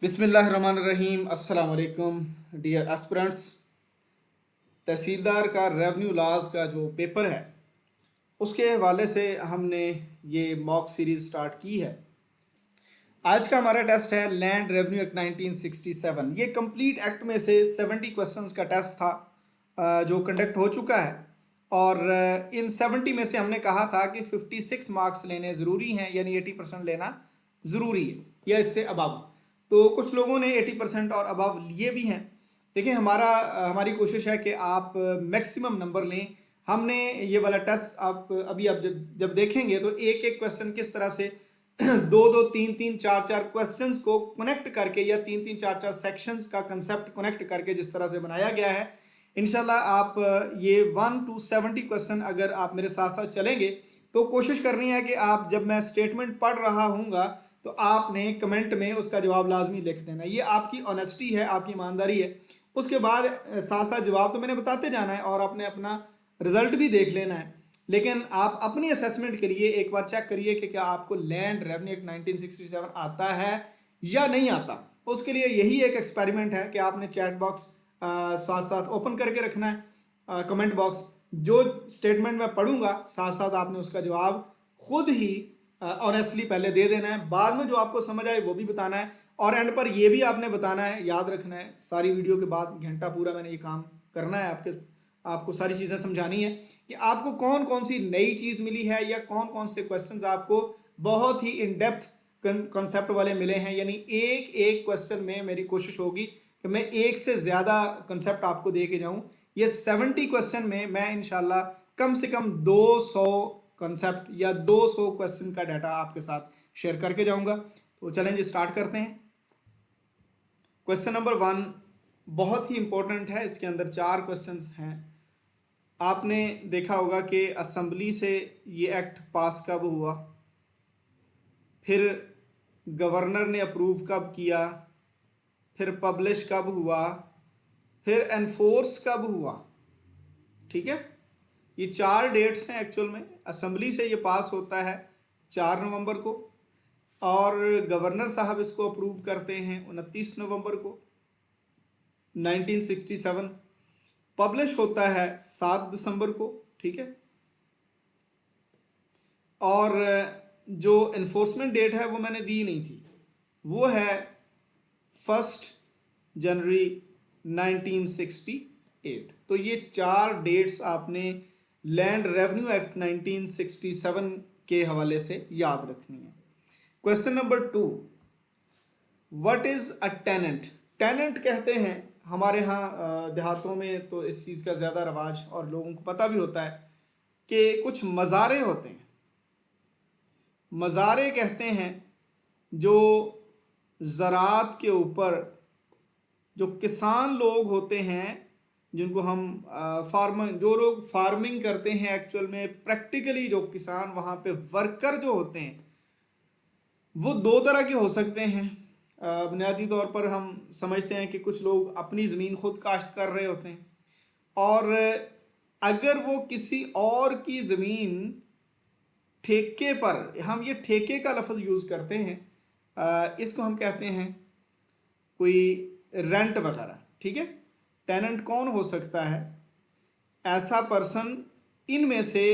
बिस्मिल्लाहिर्रहमानिर्रहीम। अस्सलाम वालेकुम डियर एस्पिरेंट्स। तहसीलदार का रेवेन्यू लॉज का जो पेपर है उसके हवाले से हमने ये मॉक सीरीज़ स्टार्ट की है। आज का हमारा टेस्ट है लैंड रेवेन्यू एक्ट 1967। ये कंप्लीट एक्ट में से 70 क्वेश्चंस का टेस्ट था जो कंडक्ट हो चुका है। और इन 70 में से हमने कहा था कि 56 मार्क्स लेने ज़रूरी हैं, यानी 80% लेना ज़रूरी है या इससे अबव। तो कुछ लोगों ने 80% और अबव लिए भी हैं। देखिए, हमारी कोशिश है कि आप मैक्सिमम नंबर लें। हमने ये वाला टेस्ट आप जब देखेंगे तो एक एक क्वेश्चन किस तरह से दो दो तीन तीन चार चार क्वेश्चंस को कनेक्ट करके या तीन तीन चार चार सेक्शंस का कंसेप्ट कनेक्ट करके जिस तरह से बनाया गया है, इंशाल्लाह आप ये 1 to 70 क्वेश्चन अगर आप मेरे साथ साथ चलेंगे तो कोशिश करनी है कि आप जब मैं स्टेटमेंट पढ़ रहा हूँगा तो आपने कमेंट में उसका जवाब लाजमी लिख देना। ये आपकी ऑनेस्टी है, आपकी ईमानदारी है। उसके बाद साथ साथ जवाब तो मैंने बताते जाना है और आपने अपना रिजल्ट भी देख लेना है। लेकिन आप अपनी असेसमेंट के लिए एक बार चेक करिए कि क्या आपको लैंड रेवेन्यू एक्ट 1967 आता है या नहीं आता। उसके लिए यही एक एक्सपेरिमेंट है कि आपने चैट बॉक्स साथ साथ ओपन करके रखना है, कमेंट बॉक्स। जो स्टेटमेंट मैं पढ़ूंगा साथ साथ आपने उसका जवाब खुद ही ऑनेस्टली पहले दे देना है। बाद में जो आपको समझ आए वो भी बताना है और एंड पर ये भी आपने बताना है, याद रखना है। सारी वीडियो के बाद घंटा पूरा मैंने ये काम करना है, आपको सारी चीज़ें समझानी है कि आपको कौन कौन सी नई चीज़ मिली है या कौन कौन से क्वेश्चंस आपको बहुत ही इन डेप्थ कॉन्सेप्ट वाले मिले हैं। यानी एक एक क्वेश्चन में मेरी कोशिश होगी कि मैं एक से ज़्यादा कंसेप्ट आपको दे के जाऊँ। ये 70 क्वेश्चन में मैं इंशाल्लाह कम से कम 200 कंसेप्ट या 200 क्वेश्चन का डाटा आपके साथ शेयर करके जाऊंगा। तो चलें जी, स्टार्ट करते हैं। क्वेश्चन नंबर 1 बहुत ही इंपॉर्टेंट है। इसके अंदर 4 क्वेश्चंस हैं। आपने देखा होगा कि असेंबली से ये एक्ट पास कब हुआ, फिर गवर्नर ने अप्रूव कब किया, फिर पब्लिश कब हुआ, फिर एनफोर्स कब हुआ। ठीक है, ये 4 डेट्स हैं एक्चुअल में। असेंबली से ये पास होता है 4 नवंबर को और गवर्नर साहब इसको अप्रूव करते हैं 29 नवंबर को 1967। पब्लिश होता है 7 दिसंबर को। ठीक है, और जो इन्फोर्समेंट डेट है वो मैंने दी नहीं थी, वो है 1 जनवरी 1968। तो ये 4 डेट्स आपने लैंड रेवेन्यू एक्ट 1967 के हवाले से याद रखनी है। Question number 2, what is a tenant. Tenant कहते हैं हमारे यहाँ देहातों में तो इस चीज़ का ज़्यादा रवाज और लोगों को पता भी होता है कि कुछ मज़ारे होते हैं। मज़ारे कहते हैं जो ज़रात के ऊपर जो किसान लोग होते हैं, जिनको हम जो लोग फार्मिंग करते हैं, एक्चुअल में प्रैक्टिकली जो किसान वहाँ पे वर्कर जो होते हैं वो 2 तरह के हो सकते हैं। बुनियादी तौर पर हम समझते हैं कि कुछ लोग अपनी ज़मीन खुद काश्त कर रहे होते हैं और अगर वो किसी और की ज़मीन ठेके पर, हम ये ठेके का लफ्ज़ यूज़ करते हैं, इसको हम कहते हैं कोई रेंट वगैरह। ठीक है, टेनेंट कौन हो सकता है? ऐसा पर्सन, इनमें से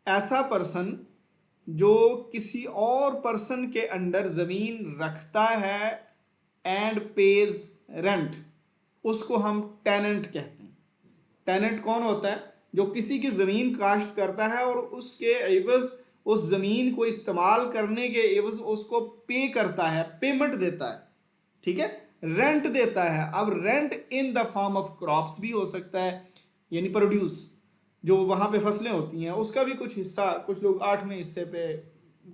ऐसा पर्सन जो किसी और पर्सन के अंडर ज़मीन रखता है एंड पेज रेंट, उसको हम टेनेंट कहते हैं। टेनेंट कौन होता है? जो किसी की ज़मीन काश्त करता है और उसके एवज़ उस ज़मीन को इस्तेमाल करने के एवज़ उसको पे करता है, पेमेंट देता है। ठीक है, रेंट देता है। अब rent in the form of crops भी हो सकता है, यानी प्रोड्यूस, जो वहाँ पे फसलें होती हैं उसका भी कुछ हिस्सा, कुछ लोग 8वें हिस्से पे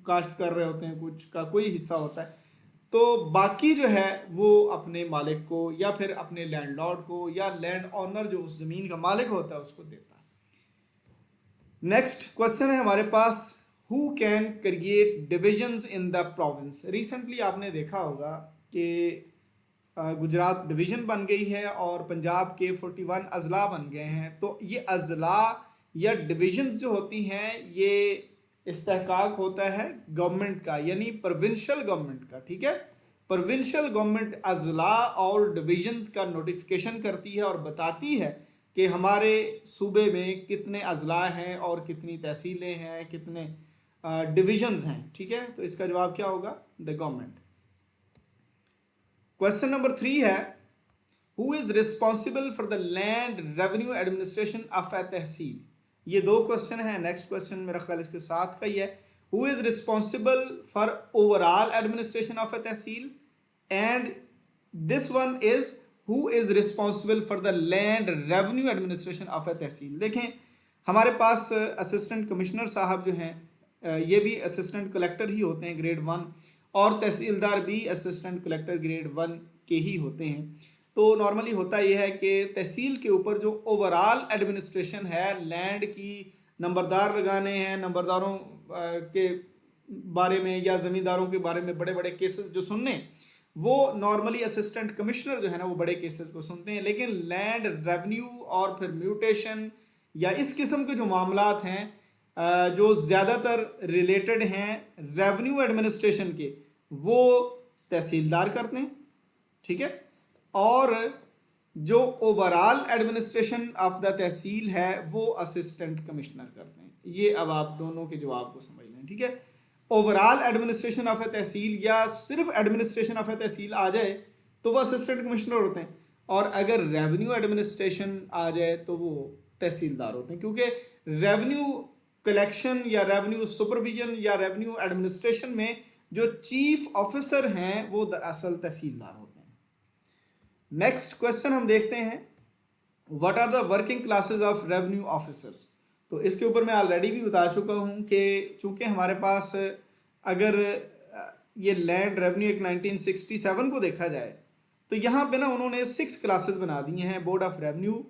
काश्त कर रहे होते हैं, कुछ का कोई हिस्सा होता है। तो बाकी जो है वो अपने मालिक को या फिर अपने लैंडलॉर्ड को या लैंड ऑनर जो उस ज़मीन का मालिक होता है उसको देता है। नेक्स्ट क्वेश्चन है हमारे पास, who can create divisions in the province. Recently आपने देखा होगा कि गुजरात डिवीज़न बन गई है और पंजाब के 41 अजला बन गए हैं। तो ये अजला या डिविजन्स जो होती हैं ये इस्तेहकाक होता है गवर्नमेंट का, यानी प्रोविंशियल गवर्नमेंट का। ठीक है, प्रोविंशियल गवर्नमेंट अजला और डिविजन्स का नोटिफिकेशन करती है और बताती है कि हमारे सूबे में कितने अजला हैं और कितनी तहसीलें हैं, कितने डिविजन्स हैं। ठीक है, तो इसका जवाब क्या होगा? The government. क्वेश्चन नंबर 3 है, who is responsible for the land revenue administration of a tehsil. ये दो क्वेश्चन है, नेक्स्ट क्वेश्चन मेरा ख्याल इसके साथ का ही है। Who is responsible for overall administration of a tehsil, and this one is who is responsible for the land revenue administration of a tehsil. देखें, हमारे पास असिस्टेंट कमिश्नर साहब जो हैं ये भी असिस्टेंट कलेक्टर ही होते हैं ग्रेड 1, और तहसीलदार भी असिस्टेंट कलेक्टर ग्रेड 1 के ही होते हैं। तो नॉर्मली होता यह है कि तहसील के ऊपर जो ओवरऑल एडमिनिस्ट्रेशन है, लैंड की नंबरदार लगाने हैं, नंबरदारों के बारे में या ज़मींदारों के बारे में बड़े बड़े केसेस जो सुनने, वो नॉर्मली असिस्टेंट कमिश्नर जो है ना वो बड़े केसेस को सुनते हैं। लेकिन लैंड रेवेन्यू और फिर म्यूटेशन या इस किस्म के जो मामलात हैं जो ज़्यादातर रिलेटेड हैं रेवेन्यू एडमिनिस्ट्रेशन के, वो तहसीलदार करते हैं। ठीक है, और जो ओवरऑल एडमिनिस्ट्रेशन ऑफ द तहसील है वो असिस्टेंट कमिश्नर करते हैं। ये अब आप दोनों के जवाब को समझ लें। ठीक है, ओवरऑल एडमिनिस्ट्रेशन ऑफ ए तहसील या सिर्फ एडमिनिस्ट्रेशन ऑफ ए तहसील आ जाए तो वो असिस्टेंट कमिश्नर होते हैं, और अगर रेवेन्यू एडमिनिस्ट्रेशन आ जाए तो वो तहसीलदार होते हैं, क्योंकि रेवेन्यू कलेक्शन या रेवेन्यू सुपरविजन या रेवेन्यू एडमिनिस्ट्रेशन में जो चीफ ऑफिसर हैं वो दरअसल तहसीलदार होते हैं। नेक्स्ट क्वेश्चन हम देखते हैं, what are the working classes of revenue officers. तो इसके ऊपर मैं ऑलरेडी भी बता चुका हूँ कि चूंकि हमारे पास अगर ये लैंड रेवेन्यू एक्ट 1967 को देखा जाए तो यहाँ पे ना उन्होंने 6 क्लासेस बना दिए हैं बोर्ड ऑफ रेवेन्यू,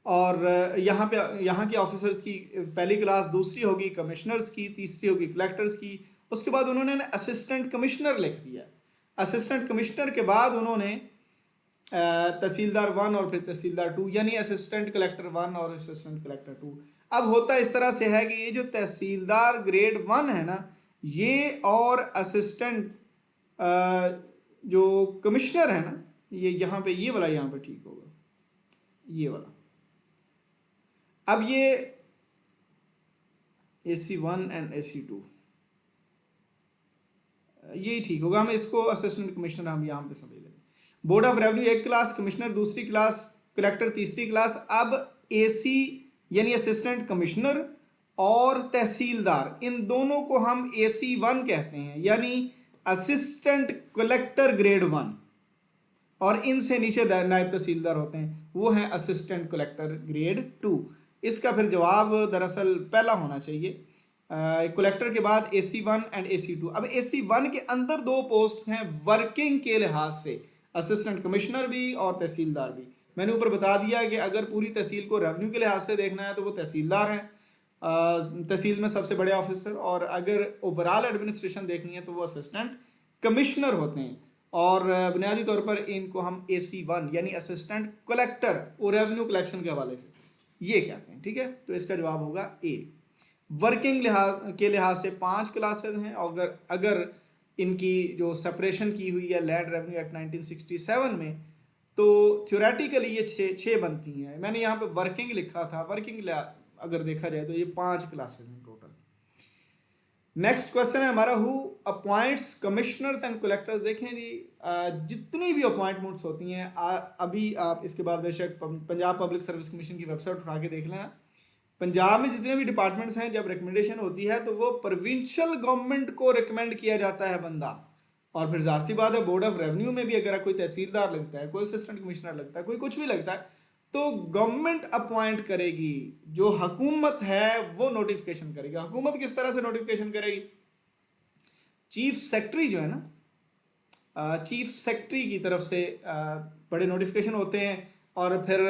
और यहाँ के ऑफिसर्स की पहली क्लास, दूसरी होगी कमिश्नर्स की, तीसरी होगी कलेक्टर्स की, उसके बाद उन्होंने असिस्टेंट कमिश्नर लिख दिया। असिस्टेंट कमिश्नर के बाद उन्होंने तहसीलदार 1 और फिर तहसीलदार 2, यानी असिस्टेंट कलेक्टर 1 और असिस्टेंट कलेक्टर 2। अब होता इस तरह से है कि ये जो तहसीलदार ग्रेड 1 है ना, ये और असिस्टेंट जो कमिश्नर है ना, ये यहाँ पे ये वाला यहाँ पे ठीक होगा, ये वाला। अब ये AC1 एंड AC2 ये ठीक होगा, हम इसको असिस्टेंट कमिश्नर हम यहाँ पे समझ लेते हैं। बोर्ड ऑफ रेवेन्यू एक क्लास, कमिश्नर दूसरी क्लास, कलेक्टर तीसरी क्लास। अब AC यानी असिस्टेंट कमिश्नर और तहसीलदार, इन दोनों को हम AC1 कहते हैं, यानी असिस्टेंट कलेक्टर ग्रेड 1, और इनसे नीचे नायब तहसीलदार होते हैं, वो हैं असिस्टेंट कलेक्टर ग्रेड 2। इसका फिर जवाब दरअसल पहला होना चाहिए, कलेक्टर के बाद AC1 एंड AC2। अब AC1 के अंदर 2 पोस्ट हैं वर्किंग के लिहाज से, असिस्टेंट कमिश्नर भी और तहसीलदार भी। मैंने ऊपर बता दिया कि अगर पूरी तहसील को रेवेन्यू के लिहाज से देखना है तो वो तहसीलदार हैं, तहसील में सबसे बड़े ऑफिसर, और अगर ओवरऑल एडमिनिस्ट्रेशन देखनी है तो वो असिस्टेंट कमिश्नर होते हैं। और बुनियादी तौर पर इनको हम AC1 यानी असिस्टेंट कलेक्टर और रेवेन्यू कलेक्शन के हवाले से ये कहते हैं। ठीक है, तो इसका जवाब होगा A। वर्किंग के लिहाज से 5 क्लासेस हैं, और अगर इनकी जो सेपरेशन की हुई है लैंड रेवेन्यू एक्ट 1967 में, तो थ्योरेटिकली ये 6 बनती हैं। मैंने यहाँ पे वर्किंग लिखा था, वर्किंग अगर देखा जाए तो ये 5 क्लासेस हैं टोटल। नेक्स्ट क्वेश्चन है हमारा, who appoints commissioners and collectors. देखें जी, जितनी भी अपॉइंटमेंट्स होती हैं, अभी आप इसके बाद बेशक पंजाब पब्लिक सर्विस कमीशन की वेबसाइट उठा के देख लेना, पंजाब में जितने भी डिपार्टमेंट्स हैं जब रिकमेंडेशन होती है तो वो प्रोविंशियल गवर्नमेंट को रिकमेंड किया जाता है बंदा। और फिर जाहिर सी बात है बोर्ड ऑफ रेवेन्यू में भी अगर कोई तहसीलदार लगता है, कोई असिस्टेंट कमिश्नर लगता है, कोई कुछ भी लगता है, तो गवर्नमेंट अपॉइंट करेगी, जो हुकूमत है वो नोटिफिकेशन करेगी। हुकूमत किस तरह से नोटिफिकेशन करेगी? चीफ सेक्रेटरी जो है ना, चीफ सेक्रेटरी की तरफ से बड़े नोटिफिकेशन होते हैं, और फिर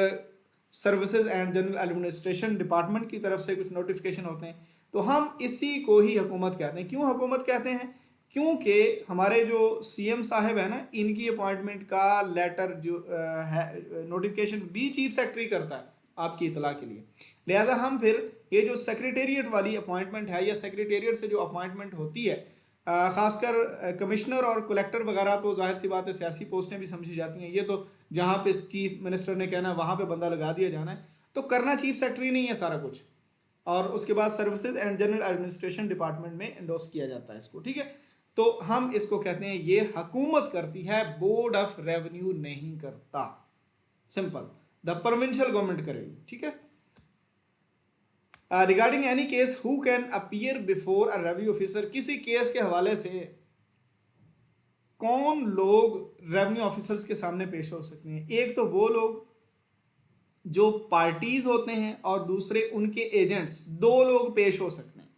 services and general administration department की तरफ से कुछ नोटिफिकेशन होते हैं। तो हम इसी को ही हुकूमत कहते हैं। क्यों हुकूमत कहते हैं? क्योंकि हमारे जो CM साहब है ना, इनकी अपॉइंटमेंट का लेटर जो है नोटिफिकेशन भी चीफ सेक्रेटरी करता है, आपकी इतला के लिए। लिहाजा हम फिर ये जो सेक्रेटेरिएट वाली अपॉइंटमेंट है या सेक्रेटेरिएट से जो अपॉइंटमेंट होती है, खासकर कमिश्नर और कलेक्टर वगैरह तो जाहिर सी बात है सियासी पोस्टें भी समझी जाती हैं, ये तो जहाँ पे चीफ मिनिस्टर ने कहना है वहाँ पे बंदा लगा दिया जाना है, तो करना चीफ सेक्रेटरी नहीं है सारा कुछ, और उसके बाद services and general administration department में एंडोर्स किया जाता है इसको, ठीक है। तो हम इसको कहते हैं ये हुकूमत करती है, बोर्ड ऑफ रेवेन्यू नहीं करता, सिंपल, द प्रोविंशियल गवर्नमेंट करेगी, ठीक है। Regarding any case who can appear before a revenue officer, किसी केस के हवाले से कौन लोग रेवेन्यू ऑफिसर्स के सामने पेश हो सकते हैं। एक तो वो लोग जो पार्टीज होते हैं और दूसरे उनके एजेंट्स, दो लोग पेश हो सकते हैं।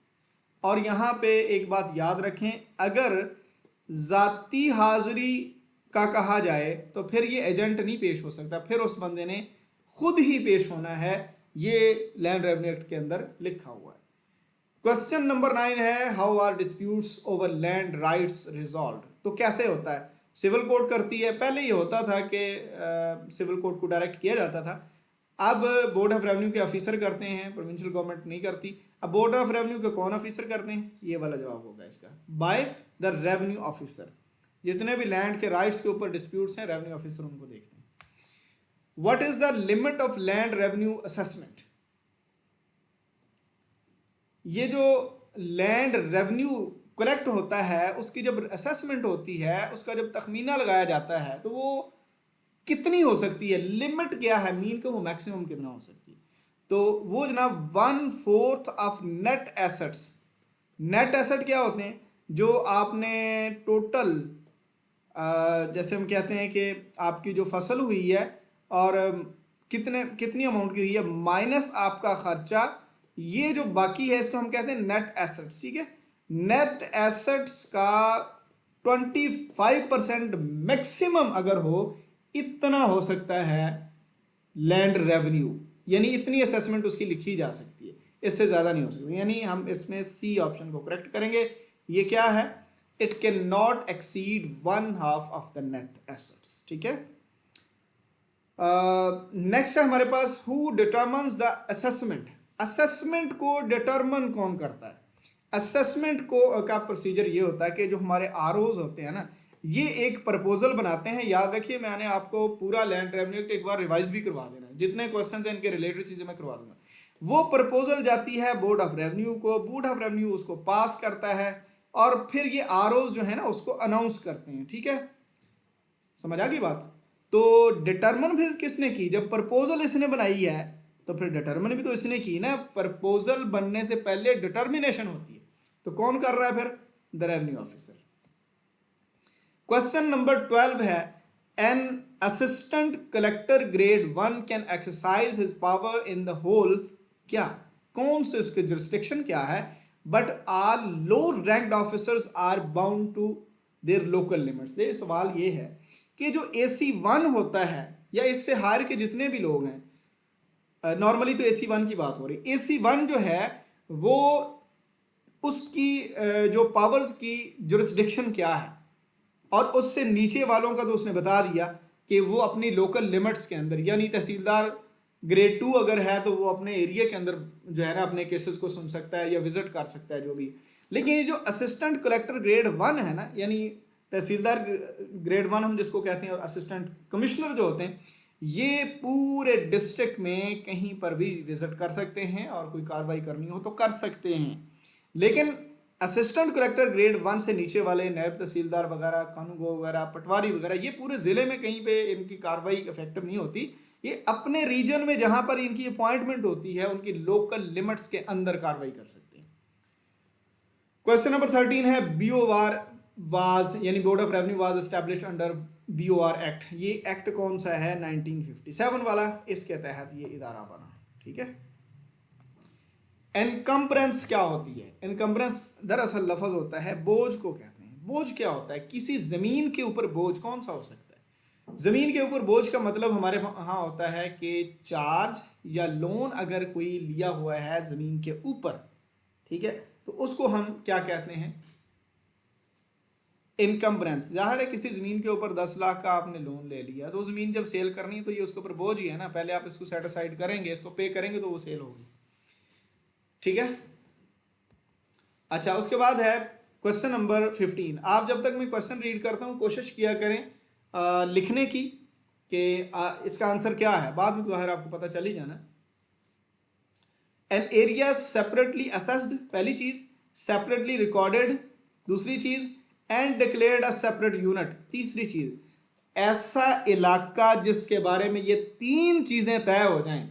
और यहाँ पे एक बात याद रखें, अगर जाती हाजिरी का कहा जाए तो फिर ये एजेंट नहीं पेश हो सकता, फिर उस बंदे ने खुद ही पेश होना है, ये लैंड रेवेन्यू एक्ट के अंदर लिखा हुआ है। क्वेश्चन नंबर 9 है, how are disputes over land rights resolve. तो कैसे होता है, सिविल कोर्ट करती है, पहले ये होता था कि सिविल कोर्ट को डायरेक्ट किया जाता था, अब बोर्ड ऑफ रेवेन्यू के ऑफिसर करते हैं, प्रोविंशियल गवर्नमेंट नहीं करती। अब बोर्ड ऑफ रेवेन्यू के कौन ऑफिसर करते हैं, ये वाला जवाब होगा इसका, बाय द रेवेन्यू ऑफिसर। जितने भी लैंड के राइट्स के ऊपर डिस्प्यूट्स हैं, रेवेन्यू ऑफिसर उनको देखते हैं। What is the limit of land revenue assessment. ये जो लैंड रेवेन्यू कलेक्ट होता है उसकी जब असेसमेंट होती है, उसका जब तखमीना लगाया जाता है तो वो कितनी हो सकती है, लिमिट क्या है, मीन का वो मैक्सिमम कितना हो सकती है। तो वो जनाब 1/4 of net assets. Net asset क्या होते हैं, जो आपने टोटल जैसे हम कहते हैं कि आपकी जो फसल हुई है और कितनी अमाउंट की हुई है माइनस आपका खर्चा, ये जो बाकी है इसको हम कहते हैं नेट एसेट्स, ठीक है। नेट एसेट्स का 25% मैक्सिमम अगर हो, इतना हो सकता है लैंड रेवेन्यू, यानी इतनी असेसमेंट उसकी लिखी जा सकती है, इससे ज़्यादा नहीं हो सकती। यानी हम इसमें सी ऑप्शन को करेक्ट करेंगे। ये क्या है, it can not exceed 1/2 of the net assets, ठीक है। नेक्स्ट है हमारे पास, who determines the assessment. Assessment को डिटरमन कौन करता है। असेसमेंट को का प्रोसीजर ये होता है कि जो हमारे आरओज होते हैं ना, ये एक प्रपोजल बनाते हैं। याद रखिए, मैंने आपको पूरा लैंड रेवेन्यू एक्ट एक बार रिवाइज भी करवा देना है, जितने क्वेश्चन हैं इनके रिलेटेड चीज़ें मैं करवा दूंगा। वो प्रपोजल जाती है बोर्ड ऑफ रेवेन्यू को, बोर्ड ऑफ रेवेन्यू उसको पास करता है और फिर ये आरओज जो है ना उसको अनाउंस करते हैं, ठीक है। समझ आ गई बात। तो डिटरमन फिर किसने की, जब प्रपोजल इसने बनाई है तो फिर डिटरमिन भी तो इसने की ना। प्रपोजल बनने से पहले डिटर्मिनेशन होती है, तो कौन कर रहा है फिर, the revenue officer. Question number 12 है, an assistant collector grade 1 can exercise his power in the whole, क्या, कौन से उसके जुरिस्डिक्शन क्या है, but are low ranked officers are bound to their local limits. ये सवाल ये है कि जो AC1 होता है या इससे हायर के जितने भी लोग हैं, नॉर्मली तो AC1 की बात हो रही, AC1 जो है वो उसकी जो पावर्स की जुरिस्डिक्शन क्या है, और उससे नीचे वालों का तो उसने बता दिया कि वो अपनी लोकल लिमिट्स के अंदर, यानी तहसीलदार ग्रेड 2 अगर है तो वो अपने एरिया के अंदर जो है ना अपने केसेस को सुन सकता है या विजिट कर सकता है जो भी। लेकिन ये जो असिस्टेंट कलेक्टर ग्रेड 1 है ना, यानी तहसीलदार ग्रेड 1 हम जिसको कहते हैं, और असिस्टेंट कमिश्नर जो होते हैं, ये पूरे डिस्ट्रिक्ट में कहीं पर भी विजिट कर सकते हैं और कोई कार्रवाई करनी हो तो कर सकते हैं। लेकिन असिस्टेंट कलेक्टर ग्रेड 1 से नीचे वाले नायब तहसीलदार वगैरह, कानूगो वगैरह, पटवारी वगैरह, ये पूरे ज़िले में कहीं पे इनकी कार्रवाई इफेक्टिव नहीं होती। ये अपने रीजन में जहां पर इनकी अपॉइंटमेंट होती है उनकी लोकल लिमिट्स के अंदर कार्रवाई कर सकते हैं। क्वेश्चन नंबर 13 है, BOR वाज, यानी board of revenue was established under BOR act. ये एक्ट कौन सा है, 1957 वाला, इसके तहत ये इदारा बना, ठीक है। एनकम्बरेंस क्या होती है, एनकम्बरेंस दरअसल लफ्ज होता है बोझ को कहते हैं। बोझ क्या होता है, किसी जमीन के ऊपर बोझ कौन सा हो सकता है। जमीन के ऊपर बोझ का मतलब हमारे यहाँ होता है कि चार्ज या लोन अगर कोई लिया हुआ है जमीन के ऊपर, ठीक है, तो उसको हम क्या कहते हैं, इनकम्बरेंस। जाहिर है किसी ज़मीन के ऊपर 10 लाख का आपने लोन ले लिया, तो ज़मीन जब सेल करनी है तो ये उसके ऊपर बोझ ही है ना, पहले आप इसको सेट असाइड करेंगे, इसको पे करेंगे तो वो सेल होगी, ठीक है। अच्छा, उसके बाद है क्वेश्चन नंबर 15। आप जब तक मैं क्वेश्चन रीड करता हूँ कोशिश किया करें लिखने की कि इसका आंसर क्या है, बाद में तो ज़ाहिर आपको पता चल ही जाना। एन एरिया सेपरेटली असेस्ड, पहली चीज, सेपरेटली रिकॉर्डेड, दूसरी चीज, and declared a separate unit, तीसरी चीज। ऐसा इलाका जिसके बारे में ये तीन चीजें तय हो जाएं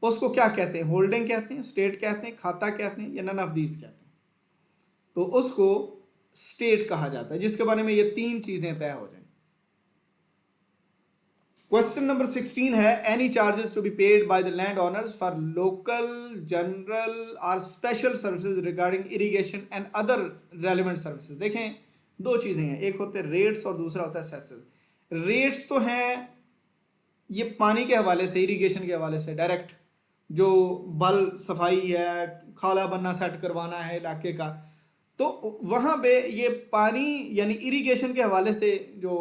उसको क्या कहते हैं? होल्डिंग कहते हैं, स्टेट कहते हैं, खाता कहते हैं, या नन ऑफ दीज कहते हैं? तो उसको स्टेट कहा जाता है जिसके बारे में ये तीन चीजें तय हो जाएं। क्वेश्चन नंबर 16 है, any charges to be paid by the land owners for local, general और special services regarding irrigation and other relevant services. देखें दो चीजें हैं, एक होते हैं रेट्स और दूसरा होता है सेसेस। रेट्स तो हैं ये पानी के हवाले से, इरिगेशन के हवाले से डायरेक्ट, जो बल सफाई है, खाला बनना सेट करवाना है इलाके का, तो वहाँ पे ये पानी यानी इरिगेशन के हवाले से जो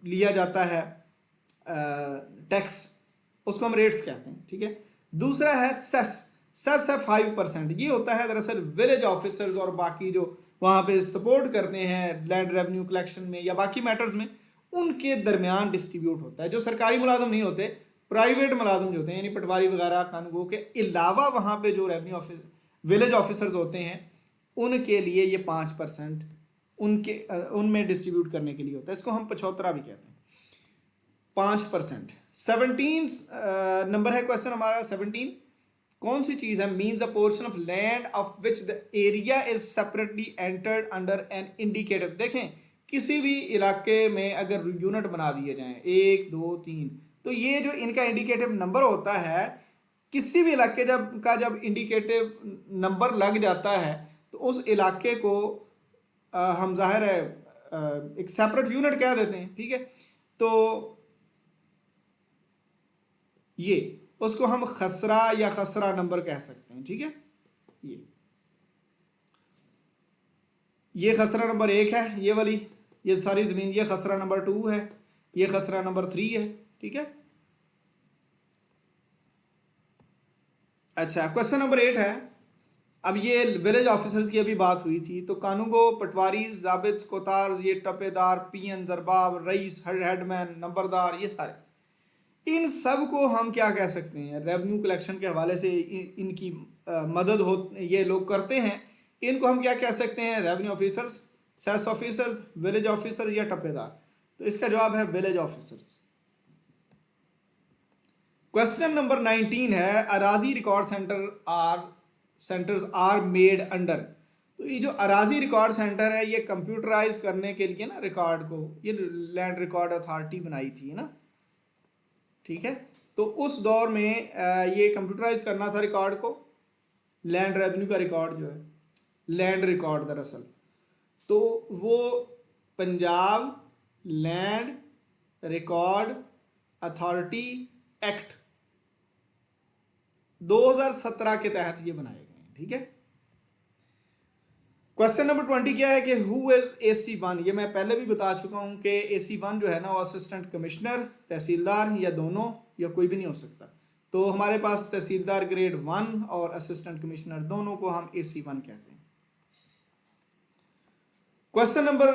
लिया जाता है टैक्स, उसको हम रेट्स कहते हैं, ठीक है। दूसरा है सेस, सेस है 5%। ये होता है दरअसल विलेज ऑफिसर्स और बाकी जो वहाँ पे सपोर्ट करते हैं लैंड रेवेन्यू कलेक्शन में या बाकी मैटर्स में, उनके दरमियान डिस्ट्रीब्यूट होता है। जो सरकारी मुलाजम नहीं होते, प्राइवेट मुलाजम जो होते हैं, यानी पटवारी वगैरह कानूनगो के अलावा वहाँ पे जो रेवेन्यू ऑफिस विलेज ऑफिसर्स होते हैं, उनके लिए ये 5% उनके उनमें डिस्ट्रीब्यूट करने के लिए होता है। इसको हम पचौतरा भी कहते हैं, 5%। 17 नंबर है क्वेश्चन हमारा 17। कौन सी चीज है? Means a portion of land of which the area is separately entered under an indicative. देखें किसी भी इलाके में अगर यूनिट बना दिए जाएं 1 2 3, तो ये जो इनका इंडिकेटिव नंबर होता है, किसी भी इलाके जब इंडिकेटिव नंबर लग जाता है तो उस इलाके को हम जाहिर है एक सेपरेट यूनिट कह देते हैं, ठीक है। तो ये उसको हम खसरा या खसरा नंबर कह सकते हैं, ठीक है। ये खसरा नंबर 1 है, ये वाली, ये सारी जमीन, ये खसरा नंबर 2 है, ये खसरा नंबर 3 है, ठीक है। अच्छा, क्वेश्चन नंबर 8 है। अब ये विलेज ऑफिसर्स की अभी बात हुई थी, तो कानूगो, पटवारी, जाबित, कोतार, ये टपेदार, पीएन, दरबाब, रईस, हेडमैन, नंबरदार, ये सारे, इन सब को हम क्या कह सकते हैं? रेवेन्यू कलेक्शन के हवाले से इनकी मदद हो ये लोग करते हैं, इनको हम क्या कह सकते हैं? Revenue officers, cess officers, village officer या टपेदार। तो इसका जवाब है विलेज ऑफिसर्स। क्वेश्चन नंबर 19 है, अराजी record centres are made under. तो ये जो अराजी रिकॉर्ड सेंटर है, ये कंप्यूटराइज करने के लिए ना रिकॉर्ड को, ये लैंड रिकॉर्ड अथॉरिटी बनाई थी ना, ठीक है। तो उस दौर में ये कंप्यूटराइज करना था रिकॉर्ड को, लैंड रेवेन्यू का रिकॉर्ड जो है, लैंड रिकॉर्ड दरअसल, तो वो Punjab land record authority act 2017 के तहत ये बनाए गए हैं, ठीक है। क्वेश्चन नंबर 20 क्या है कि हु इज AC1। ये मैं पहले भी बता चुका हूं कि AC1 जो है ना, वो असिस्टेंट कमिश्नर, तहसीलदार, या दोनों, या कोई भी नहीं हो सकता। तो हमारे पास तहसीलदार ग्रेड 1 और असिस्टेंट कमिश्नर दोनों को हम AC1 कहते हैं। क्वेश्चन नंबर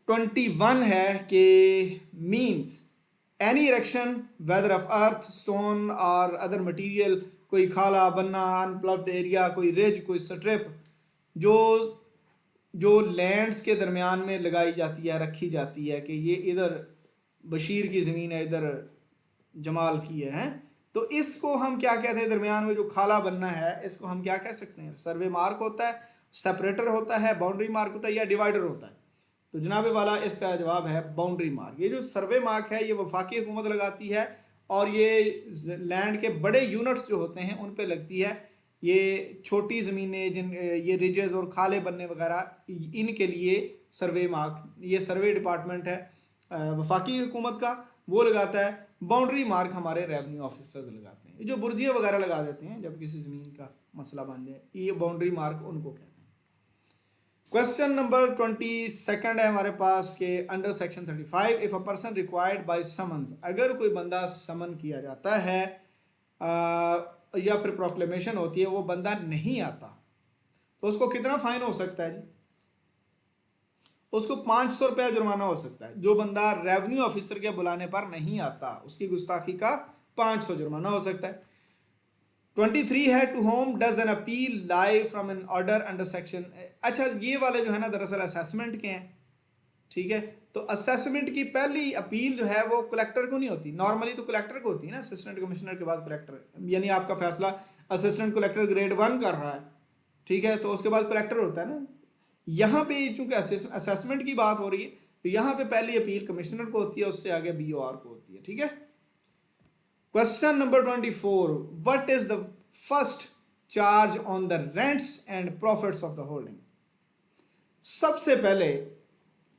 21 है कि means any erection whether of earth, stone और अदर मटेरियल, कोई खाला बनना, अनप्लव्ड एरिया, कोई रिज, कोई स्ट्रिप, जो लैंड्स के दरमियान में लगाई जाती है, रखी जाती है कि ये इधर बशीर की ज़मीन है, इधर जमाल की है, तो इसको हम क्या कहते हैं? दरमियान में जो खाला बनना है, इसको हम क्या कह सकते हैं? सर्वे मार्क होता है, सेपरेटर होता है, बाउंड्री मार्क होता है, या डिवाइडर होता है? तो जनाब वाला इसका जवाब है बाउंड्री मार्क। ये जो सर्वे मार्क है, ये वफाकी हुकूमत लगाती है, और ये लैंड के बड़े यूनिट्स जो होते हैं उन पे लगती है। ये छोटी ज़मीनें, जिन ये रिजेस और खाले बनने वगैरह, इनके लिए सर्वे मार्क, ये सर्वे डिपार्टमेंट है वफाकी हुकूमत का, वो लगाता है। बाउंड्री मार्क हमारे रेवेन्यू ऑफिसर्स लगाते हैं। ये जो बुर्जियाँ वगैरह लगा देते हैं जब किसी ज़मीन का मसला बन जाए, ये बाउंड्री मार्क उनको कहते हैं। क्वेश्चन नंबर 22 है हमारे पास के under section 35, if a person required by summons, अगर कोई बंदा समन किया जाता है या फिर प्रोक्लेमेशन होती है, वो बंदा नहीं आता, तो उसको कितना फाइन हो सकता है जी? उसको 500 रुपया जुर्माना हो सकता है। जो बंदा रेवेन्यू ऑफिसर के बुलाने पर नहीं आता उसकी गुस्ताखी का 500 जुर्माना हो सकता है। 23 है, to whom does an appeal live from an order under section. अच्छा, ये वाले जो है ना दरअसल असेसमेंट के हैं, ठीक है। तो असेसमेंट की पहली अपील जो है वो कलेक्टर को नहीं होती, नॉर्मली तो कलेक्टर को होती है ना, असिस्टेंट कमिश्नर के बाद कलेक्टर, यानी आपका फैसला असिस्टेंट कलेक्टर ग्रेड 1 कर रहा है, ठीक है, तो उसके बाद कलेक्टर होता है ना। यहाँ पे चूंकि असेसमेंट की बात हो रही है तो यहाँ पे पहली अपील कमिश्नर को होती है, उससे आगे BOR को होती है, ठीक है। Question number 24, what is the first charge on the rents and profits of the holding. सबसे पहले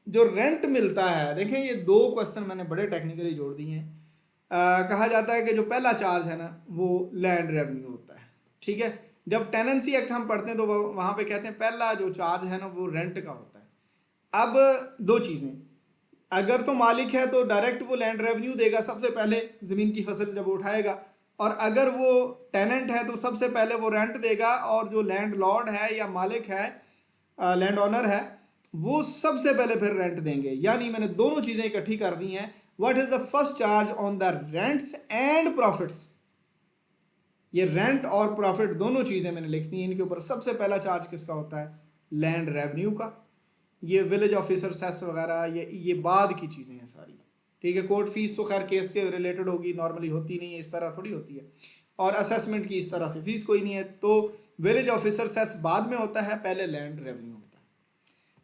जो रेंट मिलता है, देखें ये दो क्वेश्चन मैंने बड़े टेक्निकली जोड़ दिए हैं। कहा जाता है कि जो पहला चार्ज है ना वो लैंड रेवेन्यू होता है, ठीक है। जब टेनेंसी एक्ट हम पढ़ते हैं तो वहां पे कहते हैं पहला जो चार्ज है ना वो रेंट का होता है। अब दो चीज़ें, अगर तो मालिक है तो डायरेक्ट वो लैंड रेवेन्यू देगा सबसे पहले ज़मीन की फसल जब उठाएगा, और अगर वो टेनेंट है तो सबसे पहले वो रेंट देगा, और जो लैंड लॉर्ड है या मालिक है, लैंड ओनर है, वो सबसे पहले फिर रेंट देंगे। यानी मैंने दोनों चीज़ें इकट्ठी कर दी हैं। What is the first charge on the rents and profits, ये रेंट और प्रॉफिट दोनों चीज़ें मैंने लिख दी हैं। इनके ऊपर सबसे पहला चार्ज किसका होता है? लैंड रेवेन्यू का। ये विलेज ऑफिसर सेस वगैरह ये बाद की चीज़ें हैं सारी, ठीक है। कोर्ट फीस तो खैर केस के रिलेटेड होगी, नॉर्मली होती नहीं है, इस तरह थोड़ी होती है, और असेसमेंट की इस तरह से फीस कोई नहीं है। तो विलेज ऑफिसर सेस बाद में होता है, पहले लैंड रेवेन्यू होता है।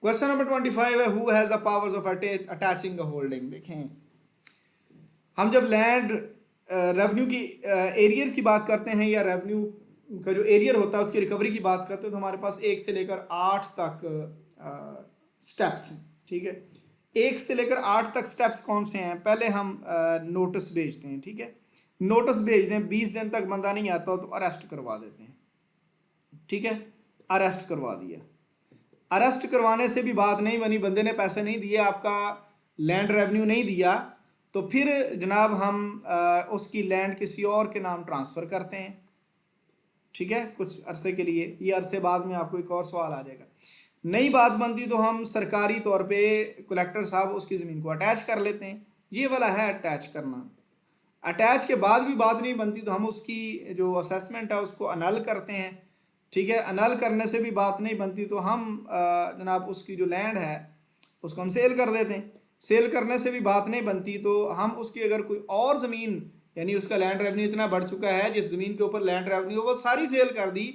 क्वेश्चन नंबर 25 है, who has the powers of attaching a holding. देखें, हम जब लैंड रेवेन्यू की एरियर की बात करते हैं, या रेवेन्यू का जो एरियर होता है उसकी रिकवरी की बात करते हैं, तो हमारे पास 1 से लेकर 8 तक स्टेप्स हैं, ठीक है। 1 से लेकर 8 तक स्टेप्स कौन से हैं? पहले हम नोटिस भेजते हैं, ठीक है। नोटिस भेज दें, 20 दिन तक बंदा नहीं आता तो अरेस्ट करवा देते हैं, ठीक है। अरेस्ट करवा दिया, अरेस्ट करवाने से भी बात नहीं बनी, बंदे ने पैसे नहीं दिए, आपका लैंड रेवेन्यू नहीं दिया, तो फिर जनाब हम उसकी लैंड किसी और के नाम ट्रांसफ़र करते हैं, ठीक है, कुछ अरसे के लिए। ये अरसे बाद में आपको एक और सवाल आ जाएगा। नई बात बनती तो हम सरकारी तौर पे कलेक्टर साहब उसकी ज़मीन को अटैच कर लेते हैं। ये वाला है अटैच करना। अटैच के बाद भी बात नहीं बनती तो हम उसकी जो असेसमेंट है उसको अनल करते हैं, ठीक है। अनल करने से भी बात नहीं बनती तो हम जनाब उसकी जो लैंड है उसको हम सेल कर देते हैं। सेल करने से भी बात नहीं बनती तो हम उसकी अगर कोई और ज़मीन, यानी उसका लैंड रेवेन्यू इतना बढ़ चुका है जिस ज़मीन के ऊपर लैंड रेवेन्यू वो सारी सेल कर दी,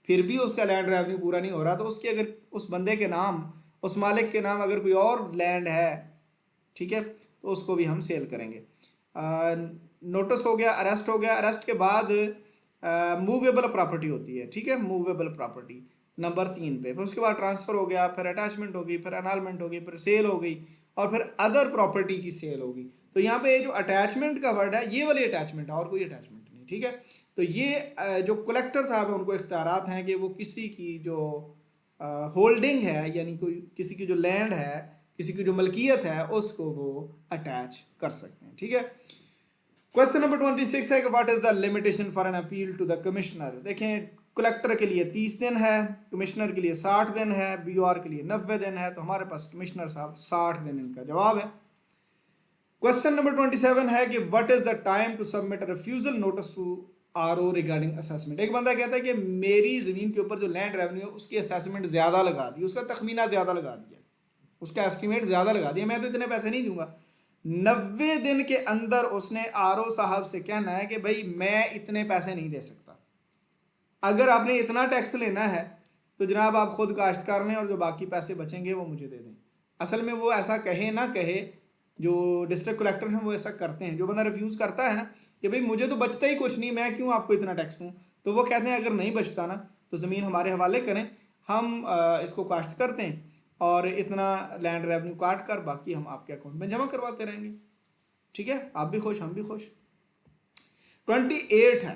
फिर भी उसका लैंड रेवेन्यू पूरा नहीं हो रहा, तो उसकी अगर उस बंदे के नाम, उस मालिक के नाम अगर कोई और लैंड है, ठीक है, तो उसको भी हम सेल करेंगे। नोटिस हो गया, अरेस्ट हो गया। अरेस्ट के बाद मूवेबल प्रॉपर्टी होती है, ठीक है, मूवेबल प्रॉपर्टी नंबर 3 पे। फिर उसके बाद ट्रांसफ़र हो गया, फिर अटैचमेंट होगी, फिर अनालमेंट होगी, फिर सेल हो गई, और फिर अदर प्रॉपर्टी की सेल होगी। तो यहाँ पे जो अटैचमेंट का वर्ड है ये वाली अटैचमेंट है और कोई अटैचमेंट नहीं, ठीक है। तो ये जो कलेक्टर साहब हैं उनको इख्तियारात हैं कि वो किसी की जो होल्डिंग है, यानी कोई किसी की जो लैंड है, किसी की जो मलकियत है, उसको वो अटैच कर सकते हैं, ठीक है। क्वेश्चन नंबर 26 है कि what is the limitation for an appeal to the commissioner. देखें, कलेक्टर के लिए 30 दिन है, कमिश्नर के लिए 60 दिन है, BOR के लिए 90 दिन है, तो हमारे पास कमिश्नर साहब 60 दिन इनका जवाब है। क्वेश्चन नंबर 27 है कि what is the time to submit refusal notice to RO regarding assessment. एक बंदा कहता है कि मेरी ज़मीन के ऊपर जो लैंड रेवेन्यू है उसकी असेसमेंट ज़्यादा लगा दी, उसका तखमीना ज़्यादा लगा दिया, उसका एस्टिमेट ज़्यादा लगा दिया, मैं तो इतने पैसे नहीं दूंगा। 90 दिन के अंदर उसने RO साहब से कहना है कि भाई मैं इतने पैसे नहीं दे सकता, अगर आपने इतना टैक्स लेना है तो जनाब आप खुद काश्तकार लें और जो बाकी पैसे बचेंगे वो मुझे दे दें। असल में वो ऐसा कहे ना कहे, जो डिस्ट्रिक्ट कलेक्टर हैं वो ऐसा करते हैं। जो बंदा रिफ्यूज़ करता है ना कि भाई मुझे तो बचता ही कुछ नहीं, मैं क्यों आपको इतना टैक्स दूँ, तो वो कहते हैं अगर नहीं बचता ना तो ज़मीन हमारे हवाले करें, हम इसको काश्त करते हैं और इतना लैंड रेवेन्यू काट कर बाकी हम आपके अकाउंट में जमा करवाते रहेंगे, ठीक है। आप भी खुश, हम भी खुश। 28 है,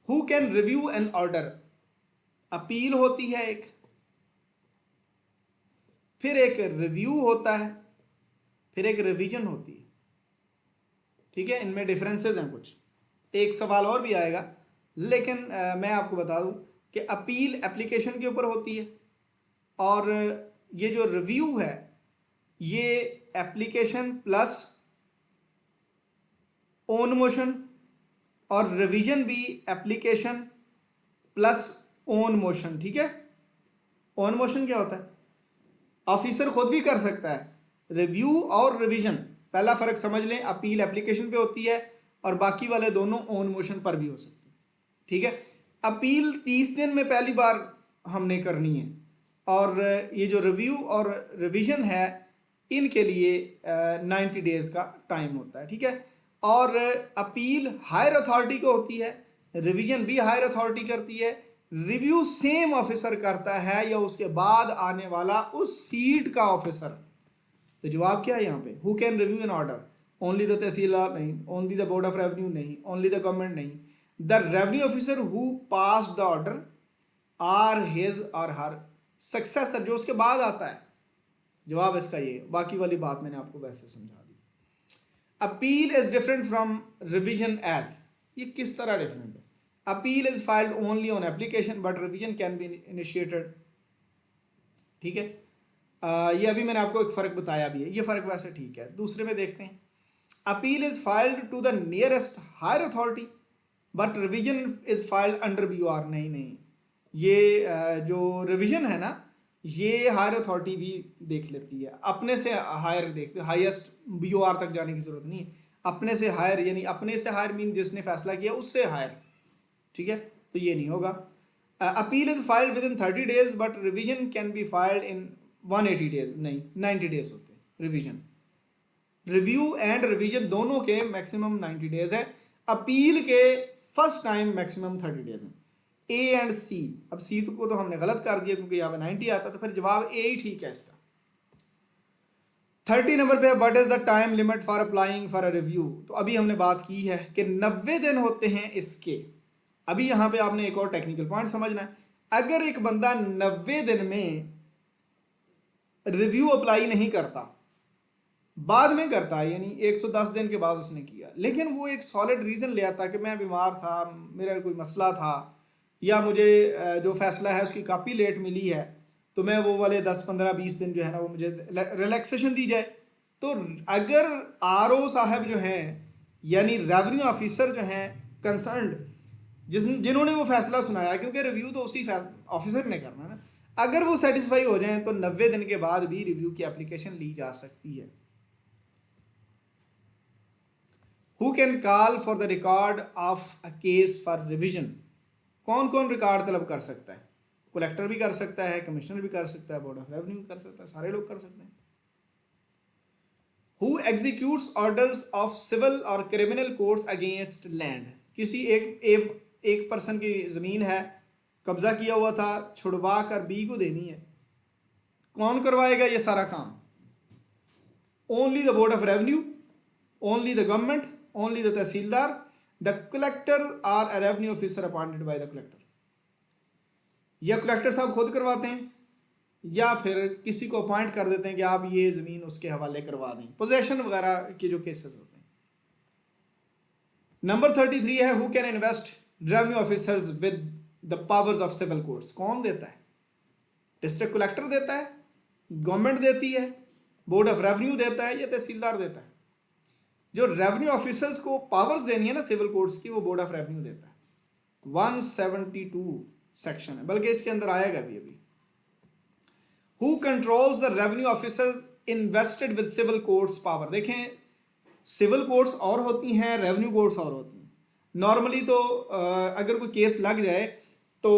who can review an order. Appeal होती है एक, फिर एक रिव्यू होता है, फिर एक रिवीजन होती है, ठीक है। इनमें डिफरेंसेस हैं कुछ, एक सवाल और भी आएगा, लेकिन मैं आपको बता दूं कि अपील एप्लीकेशन के ऊपर होती है और ये जो रिव्यू है ये एप्लीकेशन प्लस ऑन मोशन, और रिवीजन भी एप्लीकेशन प्लस ऑन मोशन। ठीक है, ऑन मोशन क्या होता है? ऑफिसर खुद भी कर सकता है, रिव्यू और रिवीजन। पहला फ़र्क समझ लें, अपील एप्लीकेशन पे होती है और बाकी वाले दोनों ऑन मोशन पर भी हो सकते हैं। ठीक है, अपील 30 दिन में पहली बार हमने करनी है और ये जो रिव्यू और रिवीजन है इनके लिए 90 डेज़ का टाइम होता है। ठीक है, और अपील हायर अथॉरिटी को होती है, रिवीजन भी हायर अथॉरिटी करती है, रिव्यू सेम ऑफिसर करता है या उसके बाद आने वाला उस सीट का ऑफिसर। तो जवाब क्या है यहाँ पे? Who can review an order? Only the tehsildar नहीं, only the board of revenue नहीं, ओनली द गवर्नमेंट नहीं, the revenue officer who passed the order or his or her successor, जो उसके बाद आता है। जवाब इसका ये, बाकी वाली बात मैंने आपको वैसे समझा दी। Appeal is different from revision as, ये किस तरह डिफरेंट है? Appeal is filed only on application but revision can be initiated. ठीक है, ये अभी मैंने आपको एक फ़र्क बताया भी है, ये फ़र्क वैसे ठीक है। दूसरे में देखते हैं, appeal is filed to the nearest higher authority but revision is filed under BOR। नहीं, ये जो रिवीजन है ना, ये हायर अथॉरिटी भी देख लेती है, अपने से हायर देखते, हाईएस्ट BOR तक जाने की ज़रूरत नहीं है, अपने से हायर, यानी अपने से हायर मीन जिसने फैसला किया उससे हायर। ठीक है, तो ये नहीं होगा। Appeal is filed with in 30 days but revision can be filed in 180 days. नहीं, 90 डेज होते हैं रिवीजन। रिव्यू एंड रिवीजन दोनों के मैक्सिमम 90 डेज है, अपील के फर्स्ट टाइम मैक्सिमम 30 डेज है। ए एंड सी, अब सी को तो हमने गलत कर दिया क्योंकि यहाँ पे 90 आता, तो फिर जवाब ए ही ठीक है इसका। 30 नंबर पे, what is the time limit for applying for a review? तो अभी हमने बात की है कि 90 दिन होते हैं इसके। अभी यहाँ पे आपने एक और टेक्निकल पॉइंट समझना है, अगर एक बंदा 90 दिन में रिव्यू अप्लाई नहीं करता, बाद में करता है, यानी 110 दिन के बाद उसने किया, लेकिन वो एक सॉलिड रीज़न ले आता कि मैं बीमार था, मेरा कोई मसला था, या मुझे जो फैसला है उसकी कॉपी लेट मिली है, तो मैं वो वाले 10, 15, 20 दिन जो है ना वो मुझे रिलैक्सेशन दी जाए। तो अगर RO साहब जो हैं, यानी रेवेन्यू ऑफिसर जो हैं कंसर्न्ड, जिन्होंने वो फैसला सुनाया, क्योंकि रिव्यू तो उसी ऑफिसर ने करना ना, अगर वो सेटिस्फाई हो जाएं तो 90 दिन के बाद भी रिव्यू की एप्लीकेशन ली जा सकती है। Who can call for the record of a case for revision? कौन कौन रिकॉर्ड तलब कर सकता है? कलेक्टर भी कर सकता है, कमिश्नर भी कर सकता है, बोर्ड ऑफ रेवेन्यू भी कर सकता है, सारे लोग कर सकते हैं। Who executes orders of civil और क्रिमिनल कोर्ट्स अगेंस्ट लैंड? किसी एक पर्सन की ज़मीन है, कब्जा किया हुआ था, छुड़वा कर B को देनी है, कौन करवाएगा ये सारा काम? Only the board of revenue, only the government, only the tehsildar, the collector are a revenue officer appointed by the collector. या कलेक्टर साहब खुद करवाते हैं या फिर किसी को अपॉइंट कर देते हैं कि आप ये ज़मीन उसके हवाले करवा दें, पोजेशन वगैरह के जो केसेस होते हैं। नंबर 33 है, who can invest revenue officers with the powers of civil courts? कौन देता है? डिस्ट्रिक्ट कलेक्टर देता है, गवर्नमेंट देती है, बोर्ड ऑफ रेवेन्यू देता है, या तहसीलदार देता है? जो रेवेन्यू ऑफिसर्स को पावर्स देनी है ना सिविल कोर्ट्स की, वो बोर्ड ऑफ रेवेन्यू देता है। 172 सेक्शन है, बल्कि इसके अंदर आएगा भी अभी। Who controls the revenue officers invested with civil courts power? देखें, सिविल कोर्ट्स और होती हैं, रेवेन्यू कोर्ट्स और होती हैं। नॉर्मली तो अगर कोई केस लग जाए तो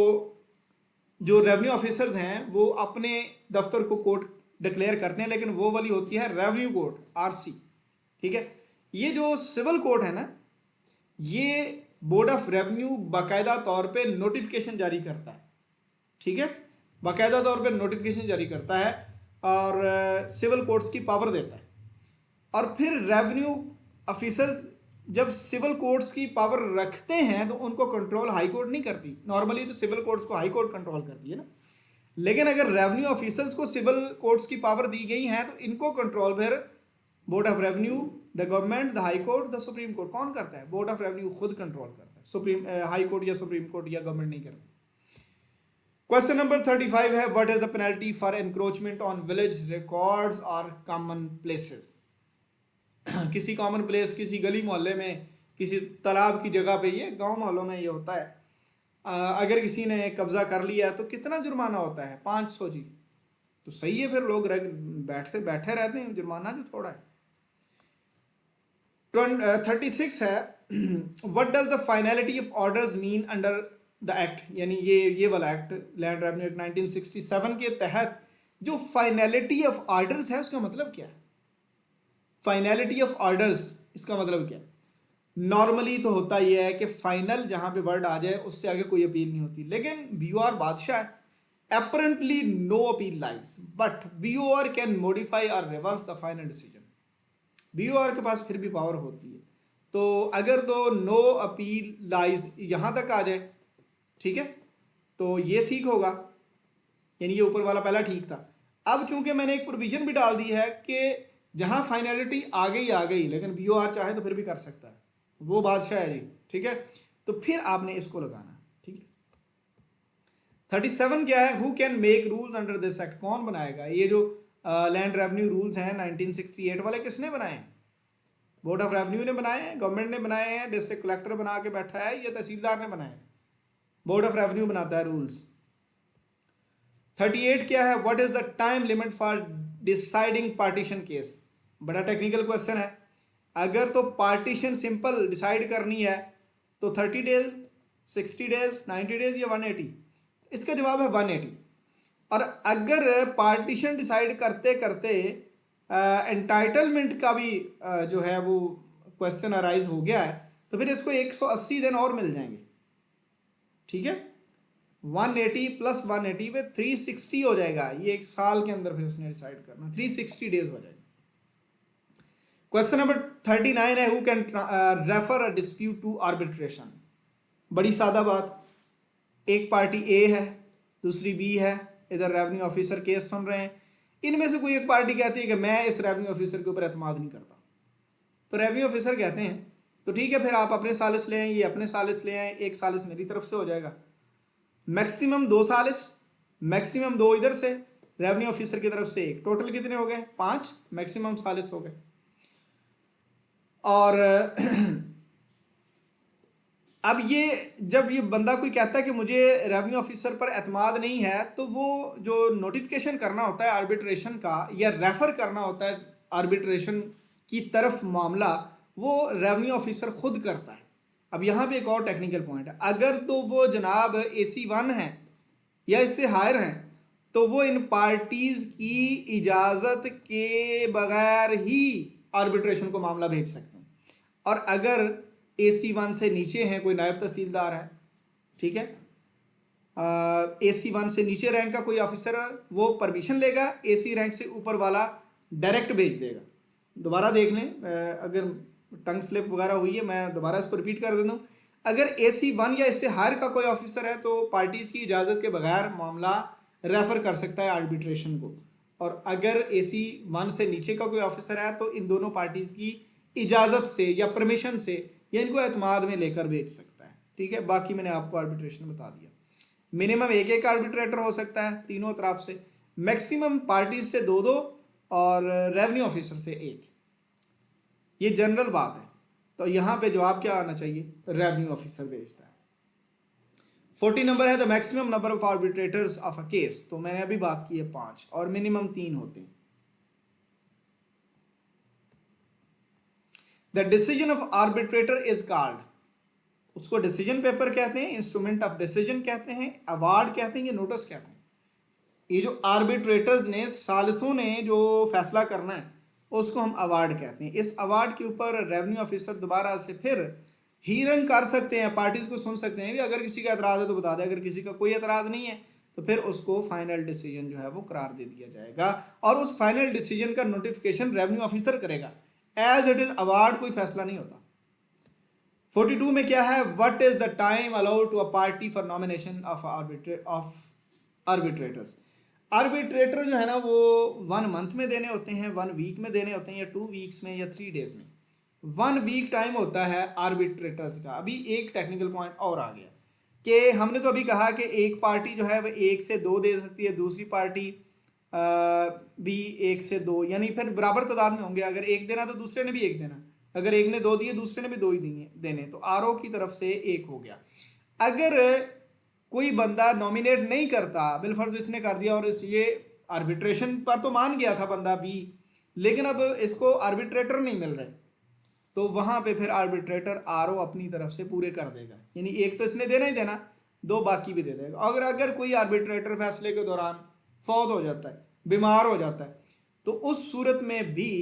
जो रेवेन्यू ऑफिसर्स हैं वो अपने दफ्तर को कोर्ट डिक्लेयर करते हैं, लेकिन वो वाली होती है रेवेन्यू कोर्ट, RC। ठीक है, ये जो सिविल कोर्ट है ना, ये बोर्ड ऑफ रेवेन्यू बाकायदा तौर पे नोटिफिकेशन जारी करता है। ठीक है, बाकायदा तौर पे नोटिफिकेशन जारी करता है और सिविल कोर्ट्स की पावर देता है। और फिर रेवेन्यू ऑफिसर्स जब सिविल कोर्ट्स की पावर रखते हैं तो उनको कंट्रोल हाई कोर्ट नहीं करती। नॉर्मली तो सिविल कोर्ट्स को हाई कोर्ट कंट्रोल करती है ना, लेकिन अगर रेवेन्यू ऑफिसर्स को सिविल कोर्ट्स की पावर दी गई है तो इनको कंट्रोल फिर board of revenue, the government, the high court, the supreme court कौन करता है? बोर्ड ऑफ रेवेन्यू खुद कंट्रोल करता है, सुप्रीम हाई कोर्ट या सुप्रीम कोर्ट या गवर्नमेंट नहीं करती। क्वेश्चन नंबर 35 है, what is the penalty for encroachment on village records और कॉमन प्लेसेस। किसी कॉमन प्लेस, किसी गली मोहल्ले में, किसी तालाब की जगह पे, ये गांव मोहल्लों में ये होता है, अगर किसी ने कब्जा कर लिया तो कितना जुर्माना होता है? 500 जी। तो सही है, फिर लोग बैठे रहते हैं, जुर्माना जो थोड़ा है। 36 है, what does the finality of orders mean under the act, यानी ये वाला एक्ट, लैंड रेवेन्यू एक्ट 1967 के तहत जो फाइनलिटी ऑफ ऑर्डर्स है उसका मतलब क्या है? फाइनलिटी ऑफ ऑर्डर्स इसका मतलब क्या है? नॉर्मली तो होता यह है कि फाइनल जहां पे वर्ड आ जाए उससे आगे कोई अपील नहीं होती, लेकिन BOR बादशाह है, apparently no appeal lies but BOR can modify or reverse the final decision। BOR के पास फिर भी पावर होती है, तो अगर तो नो अपील लाइज यहां तक आ जाए, ठीक है, तो ये ठीक होगा, यानी ये ऊपर वाला पहला ठीक था। अब चूंकि मैंने एक प्रोविजन भी डाल दी है कि जहां फाइनलिटी आ गई, लेकिन BOR चाहे तो फिर भी कर सकता है, वो बादशाह है जी, ठीक है, तो फिर आपने इसको लगाना, ठीक है। 37 क्या है, who can make rules under this act, कौन बनाएगा ये जो लैंड रेवेन्यू रूल्स हैं 1968 वाले, किसने बनाए हैं? बोर्ड ऑफ रेवेन्यू ने बनाए हैं, गवर्नमेंट ने बनाए हैं, डिस्ट्रिक्ट कलेक्टर बना के बैठा है, या तहसीलदार ने बनाए हैं? बोर्ड ऑफ रेवेन्यू बनाता है रूल्स। 38 क्या है, what is the time limit for deciding partition case, बड़ा टेक्निकल क्वेश्चन है। अगर तो पार्टीशन सिंपल डिसाइड करनी है तो 30 डेज, 60 डेज, 90 डेज या 180? इसका जवाब है 180। और अगर पार्टीशन डिसाइड करते करते एंटाइटलमेंट का भी जो है वो क्वेश्चन अराइज हो गया है, तो फिर इसको 180 दिन और मिल जाएंगे, ठीक है। 180 प्लस 180 पे 360 हो जाएगा, ये एक साल के अंदर फिर इसने डिसाइड करना, 360 डेज हो जाएगा। क्वेश्चन नंबर 39 है, who can refer a dispute to arbitration. बड़ी सादा बात, एक पार्टी ए है, दूसरी बी है, इधर रेवेन्यू ऑफिसर केस सुन रहे हैं, इनमें से कोई एक पार्टी कहती है कि मैं इस रेवेन्यू ऑफिसर के ऊपर एतमाद नहीं करता, तो रेवेन्यू ऑफिसर कहते हैं तो ठीक है, फिर आप अपने सालिस ले आए, ये अपने सालिस ले आए, एक सालिस मेरी तरफ से हो जाएगा, मैक्सिमम 2 सालिस, मैक्सिमम 2 इधर से, रेवेन्यू ऑफिसर की तरफ से 1, टोटल कितने हो गए? 5 मैक्सिमम सालिस हो गए। और अब ये जब ये बंदा कोई कहता है कि मुझे रेवेन्यू ऑफिसर पर एतमाद नहीं है, तो वो जो नोटिफिकेशन करना होता है आर्बिट्रेशन का, या रेफर करना होता है आर्बिट्रेशन की तरफ मामला, वो रेवेन्यू ऑफिसर खुद करता है। अब यहाँ पे एक और टेक्निकल पॉइंट है, अगर तो वो जनाब AC1 है या इससे हायर हैं, तो वो इन पार्टीज की इजाज़त के बगैर ही आर्बिट्रेशन को मामला भेज सकते हैं। और अगर AC1 से नीचे हैं, कोई नायब तहसीलदार है, ठीक है, AC1 से नीचे रैंक का कोई ऑफिसर है, वो परमिशन लेगा, AC रैंक से ऊपर वाला डायरेक्ट भेज देगा। दोबारा देख लें, अगर टंग स्लिप वगैरह हुई है, मैं दोबारा इसको रिपीट कर देता हूँ। अगर AC1 या इससे हायर का कोई ऑफिसर है, तो पार्टीज की इजाज़त के बगैर मामला रेफर कर सकता है आर्बिट्रेशन को, और अगर AC1 से नीचे का कोई ऑफिसर है, तो इन दोनों पार्टीज की इजाज़त से या परमिशन से या इनको एतमाद में लेकर भेज सकता है, ठीक है। बाकी मैंने आपको आर्बिट्रेशन बता दिया, मिनिमम एक आर्बिट्रेटर हो सकता है तीनों तरफ से, मैक्सिमम पार्टीज से 2-2 और रेवेन्यू ऑफिसर से 1, ये जनरल बात है। तो यहाँ पे जवाब क्या आना चाहिए? रेवेन्यू ऑफिसर भेजता है। 40 नंबर है, the maximum number of arbitrators of a case, तो मैंने अभी बात की है 5 और मिनिमम 3 होते हैं। The decision of arbitrator is called, उसको डिसीजन पेपर कहते हैं, इंस्ट्रूमेंट ऑफ डिसीजन कहते हैं, अवार्ड कहते हैं, या नोटिस कहते हैं। ये जो आर्बिट्रेटर्स ने, सालिसों ने जो फैसला करना है, उसको हम अवार्ड कहते हैं। इस अवार्ड के ऊपर रेवेन्यू ऑफिसर दोबारा से फिर हीयरिंग कर सकते हैं, पार्टीज को सुन सकते हैं, अगर किसी का एतराज़ है तो बता दें, अगर किसी का कोई एतराज़ नहीं है तो फिर उसको फाइनल डिसीजन जो है वो करार दे दिया जाएगा, और उस फाइनल डिसीजन का नोटिफिकेशन रेवेन्यू ऑफिसर करेगा। एज इट इज अवार्ड कोई फैसला नहीं होता। 42 में क्या है, what is the time allowed to a party for nomination of arbitrators. Arbitrator जो है ना वो 1 मंथ में देने होते हैं, 1 वीक में देने होते हैं, या 2 वीक्स में, या 3 डेज में। 1 वीक टाइम होता है आर्बिट्रेटर्स का। अभी एक टेक्निकल पॉइंट और आ गया कि हमने तो अभी कहा कि एक पार्टी जो है वह 1 से 2 दे सकती है, दूसरी पार्टी भी 1 से 2, यानी फिर बराबर तादाद में होंगे। अगर 1 देना तो दूसरे ने भी 1 देना, अगर एक ने 2 दिए दूसरे ने भी 2 ही देने, तो आरओ की तरफ से 1 हो गया। अगर कोई बंदा नॉमिनेट नहीं करता, बिलफर्ज इसने कर दिया और ये आर्बिट्रेशन पर तो मान गया था बंदा बी, लेकिन अब इसको आर्बिट्रेटर नहीं मिल रहे, तो वहां पे फिर आर्बिट्रेटर आरओ अपनी तरफ से पूरे कर देगा, यानी 1 तो इसने देना ही देना, 2 बाकी भी दे देगा। अगर कोई आर्बिट्रेटर फैसले के दौरान फौत हो जाता है, बीमार हो जाता है, तो उस सूरत में भी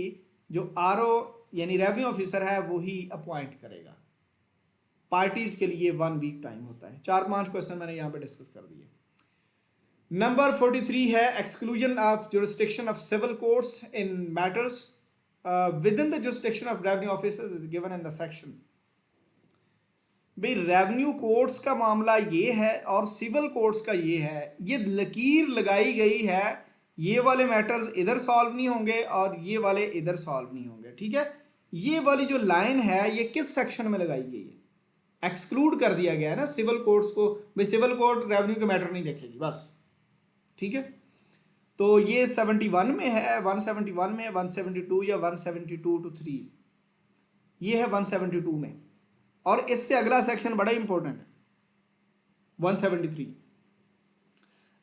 जो आरओ यानी रेवेन्यू ऑफिसर है वही अपॉइंट करेगा। पार्टीज के लिए 1 वीक टाइम होता है। 4-5 क्वेश्चन मैंने यहाँ पे डिस्कस कर दिए। नंबर 43 है exclusion of jurisdiction of civil courts in matters within the jurisdiction of revenue officers is given in the section. भाई रेवेन्यू कोर्ट्स का मामला ये है और सिविल कोर्ट्स का ये है, ये लकीर लगाई गई है, ये वाले मैटर्स इधर सॉल्व नहीं होंगे और ये वाले इधर सॉल्व नहीं होंगे, ठीक है। ये वाली जो लाइन है ये किस सेक्शन में लगाई गई है? एक्सक्लूड कर दिया गया है ना सिविल कोर्ट्स को, भाई सिविल कोर्ट रेवेन्यू के मैटर नहीं देखेगी बस, ठीक है। तो ये 71 में है, 171 में, 172 या 172 to 3, ये है 172 में, और इससे अगला सेक्शन बड़ा इंपॉर्टेंट है 173।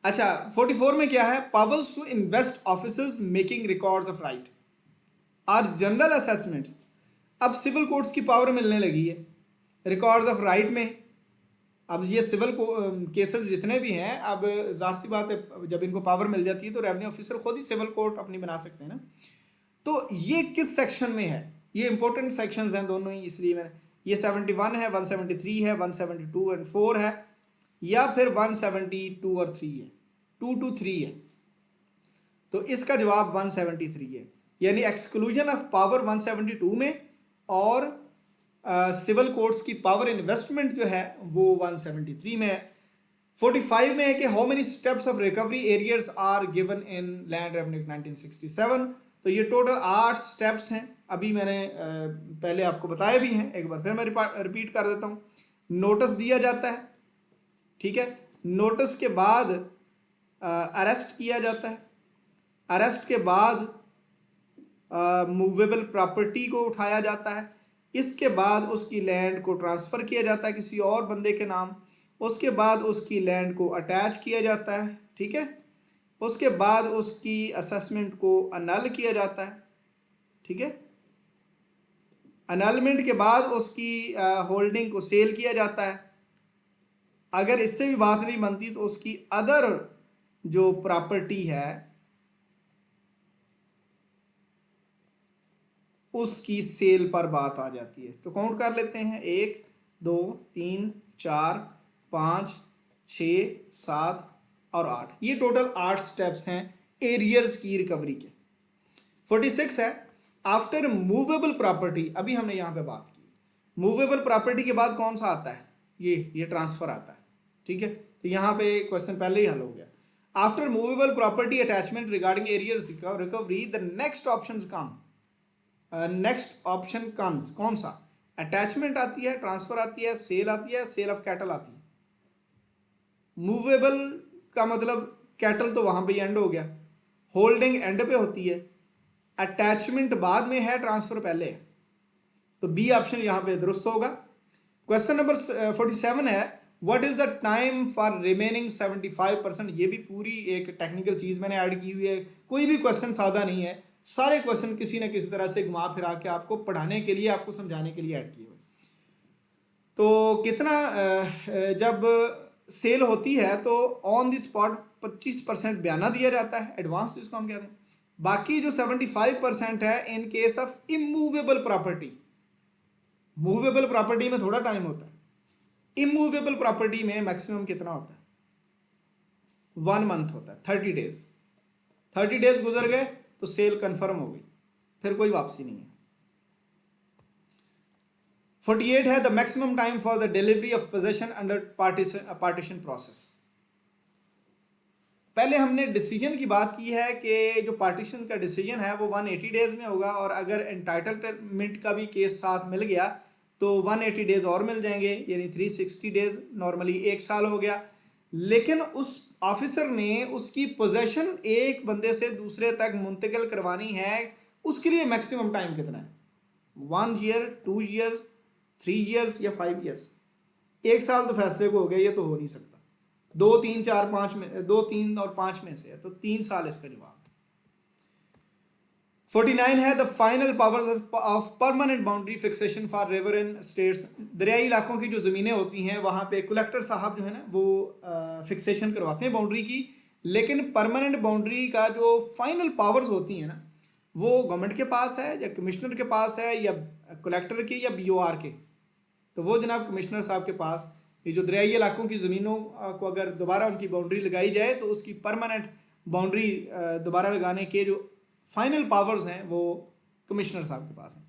अच्छा 44 में क्या है? Powers to invest officers making records of right और जनरल असेसमेंट्स। अब सिविल कोर्ट्स की पावर मिलने लगी है रिकॉर्ड्स ऑफ राइट में। अब ये सिविल केसेस जितने भी हैं, अब जाहिर सी बात है जब इनको पावर मिल जाती है तो रेवेन्यू ऑफिसर खुद ही सिविल कोर्ट अपनी बना सकते हैं ना। तो ये किस सेक्शन में है? ये इंपॉर्टेंट सेक्शंस हैं दोनों ही, इसलिए मैंने ये 71 है, 173 है, 172 और 4 है, या फिर 172 और 3 है, 2 to 3 है। तो इसका जवाब 173 है, यानी एक्सक्लूजन ऑफ पावर 172 में और सिविल कोर्ट्स की पावर इन्वेस्टमेंट जो है वो 173 में है। 45 में है कि how many steps of recovery arrears are given in land revenue 1967। तो ये टोटल 8 स्टेप्स हैं, अभी मैंने पहले आपको बताए भी हैं, एक बार फिर मैं रिपीट कर देता हूँ। नोटिस दिया जाता है, ठीक है, नोटिस के बाद अरेस्ट किया जाता है, अरेस्ट के बाद मूवेबल प्रॉपर्टी को उठाया जाता है, इसके बाद उसकी लैंड को ट्रांसफ़र किया जाता है किसी और बंदे के नाम, उसके बाद उसकी लैंड को अटैच किया जाता है, ठीक है, उसके बाद उसकी असेसमेंट को अनल किया जाता है, ठीक है, अनलमेंट के बाद उसकी होल्डिंग को सेल किया जाता है। अगर इससे भी बात नहीं बनती तो उसकी अदर जो प्रॉपर्टी है उसकी सेल पर बात आ जाती है। तो काउंट कर लेते हैं, 1 2 3 4 5 6 7 और 8, ये टोटल 8 स्टेप्स हैं एरियर्स की रिकवरी के। 46 है आफ्टर मूवेबल प्रॉपर्टी। अभी हमने यहाँ पे बात की मूवेबल प्रॉपर्टी के बाद कौन सा आता है? ये ट्रांसफर आता है, ठीक है। तो यहाँ पे क्वेश्चन पहले ही हल हो गया। After movable property attachment regarding arrears recovery the next options come, next option comes, कौन सा? अटैचमेंट आती है, ट्रांसफर आती है, सेल आती है, सेल ऑफ कैटल आती है। मूवेबल का मतलब कैटल तो वहां पे एंड हो गया, होल्डिंग एंड पे होती है, अटैचमेंट बाद में है, ट्रांसफर पहले है, तो बी ऑप्शन यहां पे दुरुस्त होगा। क्वेश्चन नंबर 47 है what is the time for remaining 75%। ये भी पूरी एक टेक्निकल चीज मैंने ऐड की हुई है, कोई भी क्वेश्चन सादा नहीं है, सारे क्वेश्चन किसी न किसी तरह से घुमा फिरा के आपको पढ़ाने के लिए, आपको समझाने के लिए ऐड किए हुए। तो कितना जब सेल होती है तो ऑन द स्पॉट 25% बयाना दिया जाता है, एडवांस जिसको हम कहते हैं। बाकी जो 75% है in case of immovable property. Movable property में थोड़ा टाइम होता है, इमूवेबल प्रॉपर्टी में मैक्सिमम कितना होता है? 1 मंथ होता है, 30 डेज। 30 डेज गुजर गए तो सेल कंफर्म हो गई, फिर कोई वापसी नहीं है। 48 है the maximum time for the delivery of possession under partition process. पहले हमने डिसीजन की बात की है कि जो पार्टीशन का डिसीजन है वो 180 डेज में होगा, और अगर एंटाइटलमेंट का भी केस साथ मिल गया तो 180 डेज और मिल जाएंगे, यानी 360 डेज, नॉर्मली 1 साल हो गया। लेकिन उस ऑफिसर ने उसकी पोजेशन एक बंदे से दूसरे तक मुंतकिल करवानी है, उसके लिए मैक्सिमम टाइम कितना है? 1 ईयर, 2 ईयर्स, 3 ईयर्स या 5 ईयर्स? 1 साल तो फैसले को हो गया, ये तो हो नहीं सकता। 2, 3, 4, 5 में, 2, 3 और 5 में से है, तो 3 साल इसका जवाब। 49 है the final powers of permanent boundary fixation for river in states. दरियाई इलाकों की जो ज़मीनें होती हैं वहाँ पे कलेक्टर साहब जो है ना वो फिक्सेशन करवाते हैं बाउंड्री की, लेकिन परमानेंट बाउंड्री का जो फाइनल पावर्स होती हैं ना वो गवर्नमेंट के पास है या कमिश्नर के पास है या कलेक्टर के या BOR के। तो वो जनाब कमिश्नर साहब के पास ये जो दरियाई इलाकों की ज़मीनों को अगर दोबारा उनकी बाउंड्री लगाई जाए तो उसकी परमानेंट बाउंड्री दोबारा लगाने के जो फाइनल पावर्स हैं वो कमिश्नर साहब के पास हैं।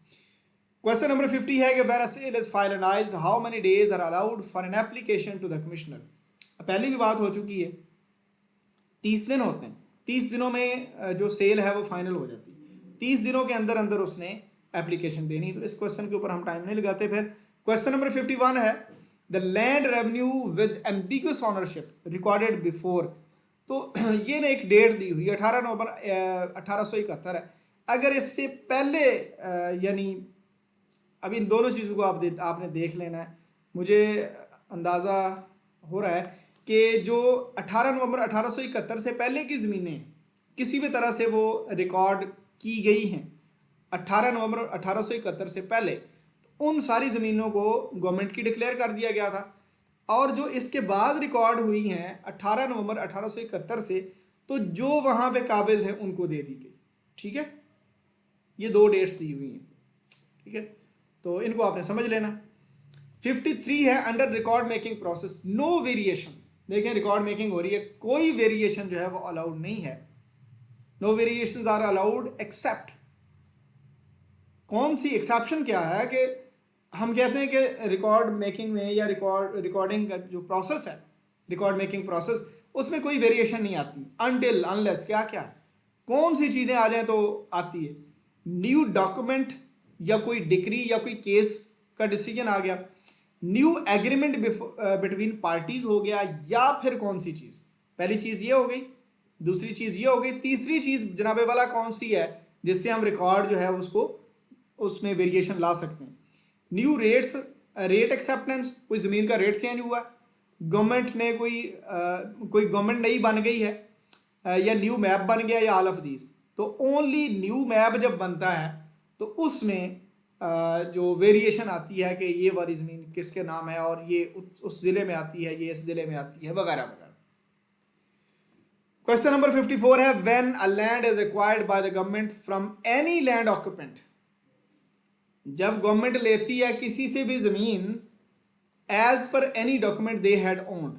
क्वेश्चन नंबर 50 है कि when a sale is finalised how many days are allowed for an application to the commissioner. पहले भी बात हो चुकी है, 30 दिन होते हैं, 30 दिनों में जो सेल है वो फाइनल हो जाती है, 30 दिनों के अंदर अंदर उसने एप्लीकेशन देनी। तो इस क्वेश्चन के ऊपर हम टाइम नहीं लगाते। फिर क्वेश्चन नंबर 51 है the land revenue with ambiguous ownership recorded before. तो ये ना एक डेट दी हुई 18 नवंबर 1871 है। अगर इससे पहले यानी अभी इन दोनों चीज़ों को आपने देख लेना है। मुझे अंदाज़ा हो रहा है कि जो 18 नवंबर 1871 से पहले की ज़मीनें किसी भी तरह से वो रिकॉर्ड की गई हैं 18 नवंबर 1871 से पहले, तो उन सारी ज़मीनों को गवर्नमेंट की डिक्लेयर कर दिया गया था। और जो इसके बाद रिकॉर्ड हुई हैं 18 नवंबर 1871 से, तो जो वहाँ पे काबिज है उनको दे दी गई। ठीक है, ये 2 डेट्स दी हुई हैं। ठीक है, तो इनको आपने समझ लेना। 53 है under record making process no variation. देखें रिकॉर्ड मेकिंग हो रही है, कोई वेरिएशन जो है वो अलाउड नहीं है। No variations are allowed except. कौन सी एक्सेप्शन क्या है कि हम कहते हैं कि रिकॉर्ड मेकिंग में या रिकॉर्डिंग का जो प्रोसेस है, रिकॉर्ड मेकिंग प्रोसेस, उसमें कोई वेरिएशन नहीं आती अनटिल अनलेस क्या क्या है, कौन सी चीज़ें आ जाएं तो आती है। न्यू डॉक्यूमेंट या कोई डिक्री या कोई केस का डिसीजन आ गया, न्यू एग्रीमेंट बिटवीन पार्टीज हो गया, या फिर कौन सी चीज़, पहली चीज़ ये हो गई, दूसरी चीज़ ये हो गई, तीसरी चीज़ जनाबे वाला कौन सी है जिससे हम रिकॉर्ड जो है उसको उसमें वेरिएशन ला सकते हैं। न्यू रेट्स, रेट एक्सेप्टेंस, कोई ज़मीन का रेट चेंज हुआ, गवर्नमेंट ने कोई गवर्नमेंट नई बन गई है, या न्यू मैप बन गया, या ऑल ऑफ दीज। तो ओनली न्यू मैप जब बनता है तो उसमें जो वेरिएशन आती है कि ये वाली ज़मीन किसके नाम है और ये उस ज़िले में आती है, ये इस ज़िले में आती है, वगैरह वगैरह। क्वेश्चन नंबर 54 है when a land is acquired by the government from any land occupant. जब गवर्नमेंट लेती है किसी से भी ज़मीन as per any document they had owned,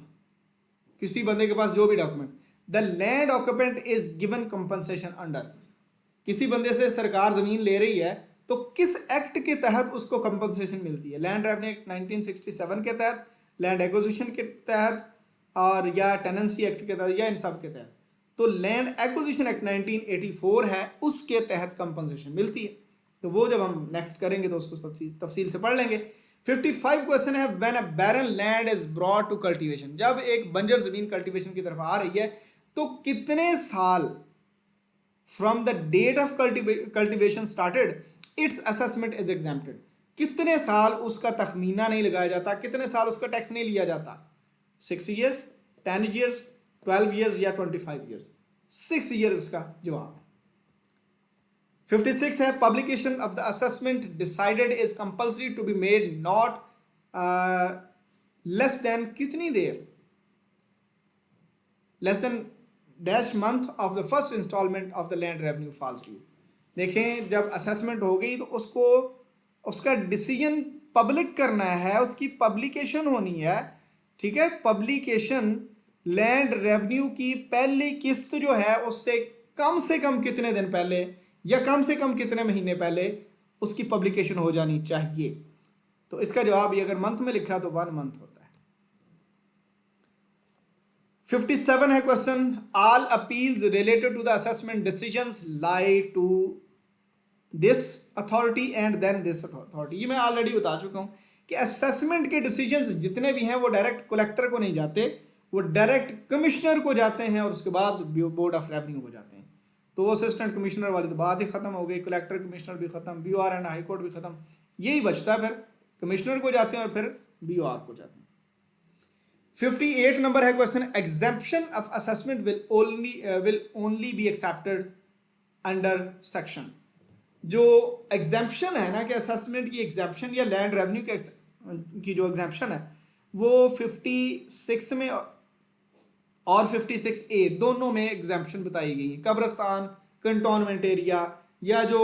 किसी बंदे के पास जो भी document, the land occupant is given compensation under. किसी बंदे से सरकार ज़मीन ले रही है तो किस एक्ट के तहत उसको कंपनसेशन मिलती है? लैंड रेवेन्यू एक्ट 1967 के तहत, लैंड एक्विजिशन के तहत, और या टेनेंसी एक्ट के तहत, या इन सब के तहत। तो लैंड एक्विजिशन एक्ट 1984 है, उसके तहत कंपनसेशन मिलती है। तो वो जब हम नेक्स्ट करेंगे तो उसको तफसील से पढ़ लेंगे। 55 क्वेश्चन है when a barren land is brought to cultivation. जब एक बंजर जमीन कल्टीवेशन की तरफ आ रही है तो कितने साल from the date of cultivation started its assessment is exempted, कितने साल उसका तखमीना नहीं लगाया जाता, कितने साल उसका टैक्स नहीं लिया जाता? 6 ईयर्स, 10 ईयर्स, 12 ईयर्स या 25 ईयर्स? 6 ईयर्स इसका जवाब है। 56 है publication of the assessment decided is compulsory to be made not less than कितनी देर, less than dash month of the first instalment of the land revenue falls due. देखें जब assessment हो गई तो उसको उसका डिसीजन पब्लिक करना है, उसकी पब्लिकेशन होनी है। ठीक है, पब्लिकेशन लैंड रेवेन्यू की पहली किस्त जो है उससे कम कितने दिन पहले या कम से कम कितने महीने पहले उसकी पब्लिकेशन हो जानी चाहिए। तो इसका जवाब ये अगर मंथ में लिखा तो 1 मंथ होता है। 57 है question all appeals related to the assessment decisions lie to this authority and then this authority. ये मैं ऑलरेडी बता चुका हूँ कि असेसमेंट के डिसीजंस जितने भी हैं वो डायरेक्ट कलेक्टर को नहीं जाते, वो डायरेक्ट कमिश्नर को जाते हैं और उसके बाद बोर्ड ऑफ रेवेन्यू को जाते हैं। तो वो असिस्टेंट कमिश्नर वाली तो बात ही खत्म हो गई, कलेक्टर कमिश्नर भी खत्म, BOR एंड हाई कोर्ट भी खत्म, यही बचता है। फिर कमिश्नर को जाते हैं और फिर BOR को जाते हैं। 58 नंबर है question, exemption of assessment will only be accepted under section. जो एग्जेम्पशन है ना कि असेसमेंट की एग्जेम्पशन या लैंड रेवेन्यू की जो एग्जेम्पशन है वो 56 में और 56A दोनों में एग्जेम्पशन बताई गई है। कब्रस्तान, कंटोनमेंट एरिया या जो